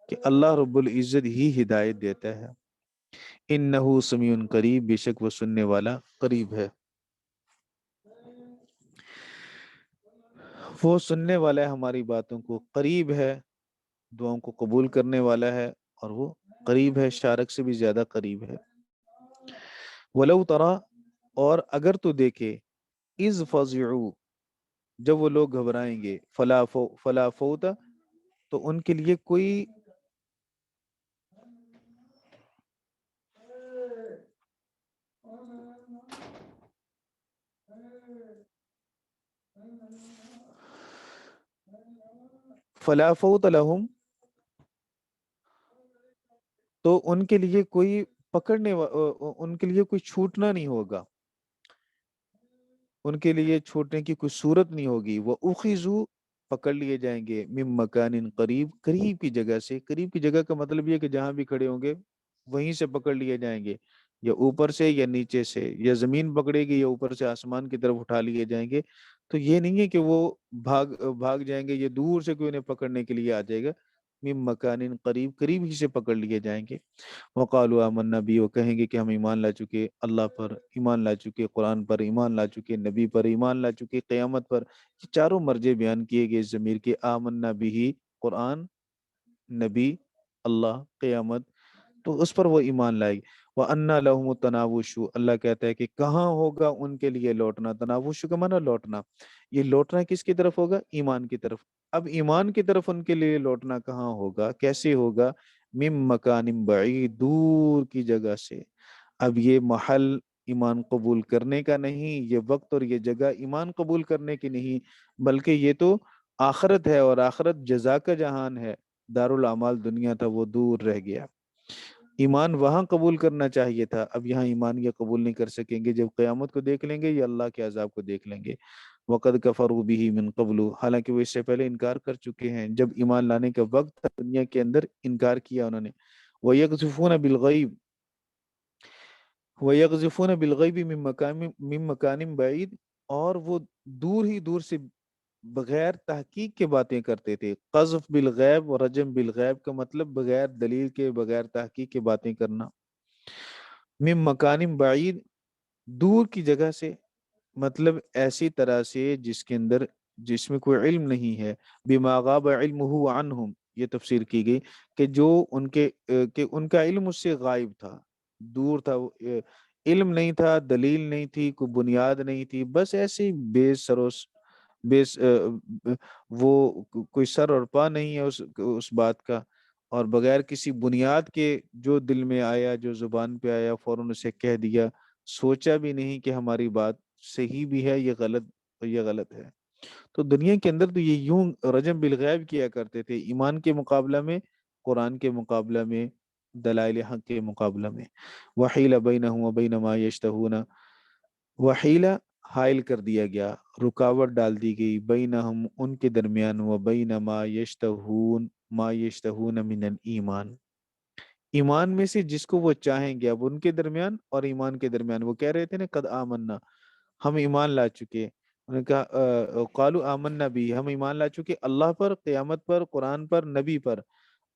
کہ اللہ رب العزت ہی ہدایت دیتا ہے۔ انہ سمیع قریب، بے شک وہ سننے والا قریب ہے، وہ سننے والا ہے ہماری باتوں کو، قریب ہے، دعاؤں کو قبول کرنے والا ہے، اور وہ قریب ہے، شارک سے بھی زیادہ قریب ہے۔ ولو ترا، اور اگر تو دیکھے، اذ فزعوا، جب وہ لوگ گھبرائیں گے، فلا فوت، تو ان کے لیے کوئی فلا فوت لہم، تو ان کے لیے کوئی ان کے لیے کوئی چھوٹنا نہیں ہوگا، ان کے لیے چھوٹنے کی کوئی صورت نہیں ہوگی۔ وہ اخذو، پکڑ لیے جائیں گے، من مکان قریب، قریب کی جگہ سے۔ قریب کی جگہ کا مطلب یہ کہ جہاں بھی کھڑے ہوں گے وہیں سے پکڑ لیے جائیں گے، یا اوپر سے یا نیچے سے، یا زمین پکڑے گی یا اوپر سے آسمان کی طرف اٹھا لیے جائیں گے۔ تو یہ نہیں ہے کہ وہ بھاگ جائیں گے، یہ دور سے کوئی انہیں پکڑنے کے لیے آ جائے گا، من مکان قریب، قریب ہی سے پکڑ لیے جائیں گے۔ وقالوا آمنا بھی، وہ کہیں گے کہ ہم ایمان لا چکے اللہ پر، ایمان لا چکے قرآن پر، ایمان لا چکے نبی پر، ایمان لا چکے قیامت پر۔ یہ چاروں مرجے بیان کیے گئے اس ضمیر کے، آمنا بھی، قرآن، نبی، اللہ، قیامت، تو اس پر وہ ایمان لائے گی۔ وَأَنَّا لَهُمُ التَّنَاوُشُ، اللہ کہتا ہے کہ کہاں ہوگا ان کے لیے لوٹنا۔ تناوش کا معنی لوٹنا، یہ لوٹنا کس کی طرف ہوگا؟ ایمان کی طرف۔ اب ایمان کی طرف ان کے لیے لوٹنا کہاں ہوگا، کیسے ہوگا؟ من مکان بعید، دور کی جگہ سے۔ اب یہ محل ایمان قبول کرنے کا نہیں، یہ وقت اور یہ جگہ ایمان قبول کرنے کی نہیں، بلکہ یہ تو آخرت ہے، اور آخرت جزا کا جہان ہے۔ دارالاعمال دنیا تھا، وہ دور رہ گیا۔ ایمان وہاں قبول کرنا چاہیے تھا، اب یہاں ایمان یہ قبول نہیں کر سکیں گے، جب قیامت کو دیکھ لیں گے یا اللہ کے عذاب کو دیکھ لیں گے۔ وَقَدْ كَفَرُوا بِهِ مِن قَبْلُ، حالانکہ وہ اس سے پہلے انکار کر چکے ہیں، جب ایمان لانے کا وقت تھا دنیا کے اندر انکار کیا انہوں نے۔ وَيَقْذِفُونَ بِالْغَيْبِ، وَيَقْذِفُونَ بِالْغَيْبِ مِن مَّكَانٍ بَعِيدٍ، اور وہ دور ہی دور سے بغیر تحقیق کے باتیں کرتے تھے۔ قذف بالغیب و رجم بالغیب کا مطلب بغیر دلیل کے، بغیر تحقیق کے باتیں کرنا۔ من مکان بعید، دور کی جگہ سے، مطلب ایسی طرح سے جس میں کوئی علم نہیں ہے۔ بما غاب علمہ عنہم، یہ تفسیر کی گئی کہ جو کہ ان کا علم اس سے غائب تھا، دور تھا، علم نہیں تھا، دلیل نہیں تھی، کوئی بنیاد نہیں تھی، بس ایسے ہی وہ کوئی سر اور پا نہیں ہے اس بات کا، اور بغیر کسی بنیاد کے جو دل میں آیا، جو زبان پہ آیا، فوراً اسے کہہ دیا، سوچا بھی نہیں کہ ہماری بات صحیح بھی ہے، یہ غلط ہے۔ تو دنیا کے اندر تو یہ یوں رجم بالغیب کیا کرتے تھے، ایمان کے مقابلہ میں، قرآن کے مقابلہ میں، دلائل حق کے مقابلہ میں۔ وحیل بینہم وبین ما یشتہون، وحیلہ حائل کر دیا گیا، رکاوٹ ڈال دی گئی، بینہم ان کے درمیان، وبین ما یشتہون من الایمان، ایمان میں سے جس کو وہ چاہیں گے، اب ان کے درمیان اور ایمان کے درمیان۔ وہ کہہ رہے تھے نا قد آمنا، ہم ایمان لا چکے، انہوں نے کہا قالوا آمنا بھی، ہم ایمان لا چکے اللہ پر، قیامت پر، قرآن پر، نبی پر۔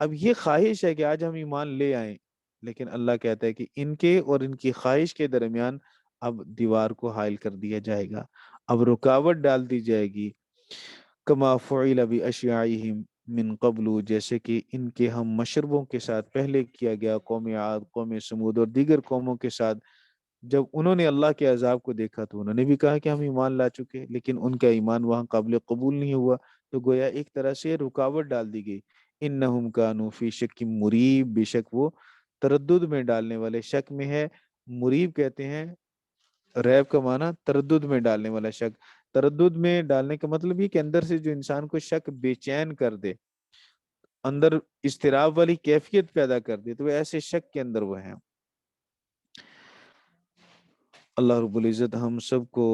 اب یہ خواہش ہے کہ آج ہم ایمان لے آئیں، لیکن اللہ کہتا ہے کہ ان کے اور ان کی خواہش کے درمیان اب دیوار کو حائل کر دیا جائے گا، اب رکاوٹ ڈال دی جائے گی۔ کما فعل باشیاعہم من قبل، جیسے کہ ان کے ہم مشربوں کے ساتھ پہلے کیا گیا، قوم عاد، قوم سمود اور دیگر قوموں کے ساتھ۔ جب انہوں نے اللہ کے عذاب کو دیکھا تو انہوں نے بھی کہا کہ ہم ایمان لا چکے، لیکن ان کا ایمان وہاں قابل قبول نہیں ہوا، تو گویا ایک طرح سے رکاوٹ ڈال دی گئی۔ انہم کانوا فی شک مریب، بے شک وہ تردد میں ڈالنے والے، شک میں ہے، مریب کہتے ہیں، ریب کا معنی تردد میں ڈالنے والا شک۔ تردد میں ڈالنے کا مطلب یہ کہ اندر سے جو انسان کو شک بے چین کر دے، اندر اضطراب والی کیفیت پیدا کر دے، تو ایسے شک کے اندر وہ ہیں۔ اللہ رب العزت ہم سب کو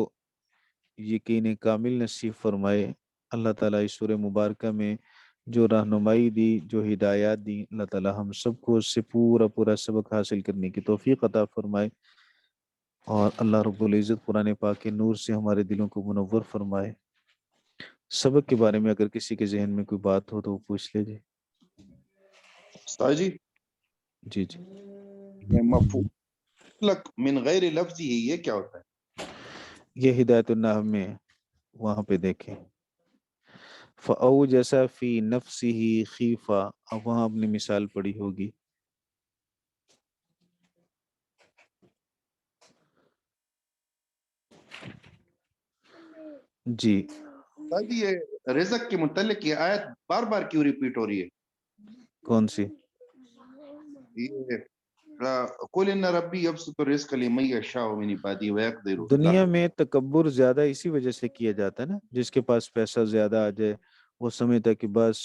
یقین کامل نصیب فرمائے۔ اللہ تعالیٰ اس سورہ مبارکہ میں جو رہنمائی دی، جو ہدایات دی، اللہ تعالیٰ ہم سب کو اس سے پورا سبق حاصل کرنے کی توفیق عطا فرمائے، اور اللہ رب العزت قرآن پاک کے نور سے ہمارے دلوں کو منور فرمائے۔ سبق کے بارے میں اگر کسی کے ذہن میں کوئی بات ہو تو وہ پوچھ لے جی۔ استاد جی، جی مفعول من غیر لفظی ہے، یہ کیا ہوتا ہے؟ یہ ہدایت النحو میں وہاں پہ دیکھیں، فَأَوْجَسَ فِي نَفْسِهِ خِیفَةً، اب وہاں اپنی مثال پڑی ہوگی۔ جی استاد جی، یہ رزق کے متعلق یہ آیت بار بار کیوں ریپیٹ ہو رہی ہے؟ کون سی؟ یہ قل ان ربی یبسط الرزق لمن یشاء من عبادہ ویقدر. دنیا میں تکبر زیادہ اسی وجہ سے کیا جاتا ہے نا، جس کے پاس پیسہ زیادہ آ جائے وہ سمجھتا کہ بس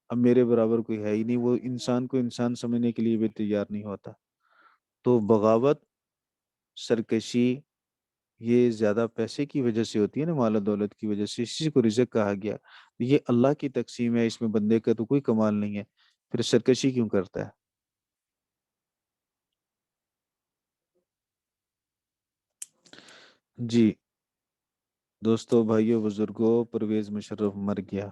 اب میرے برابر کوئی ہے ہی نہیں، وہ انسان کو انسان سمجھنے کے لیے بھی تیار نہیں ہوتا. تو بغاوت، سرکشی، یہ زیادہ پیسے کی وجہ سے ہوتی ہے نا، مال و دولت کی وجہ سے، اسی کو رزق کہا گیا. یہ اللہ کی تقسیم ہے، اس میں بندے کا تو کوئی کمال نہیں ہے، پھر سرکشی کیوں کرتا ہے؟ جی دوستو، بھائیو، بزرگوں، پرویز مشرف مر گیا.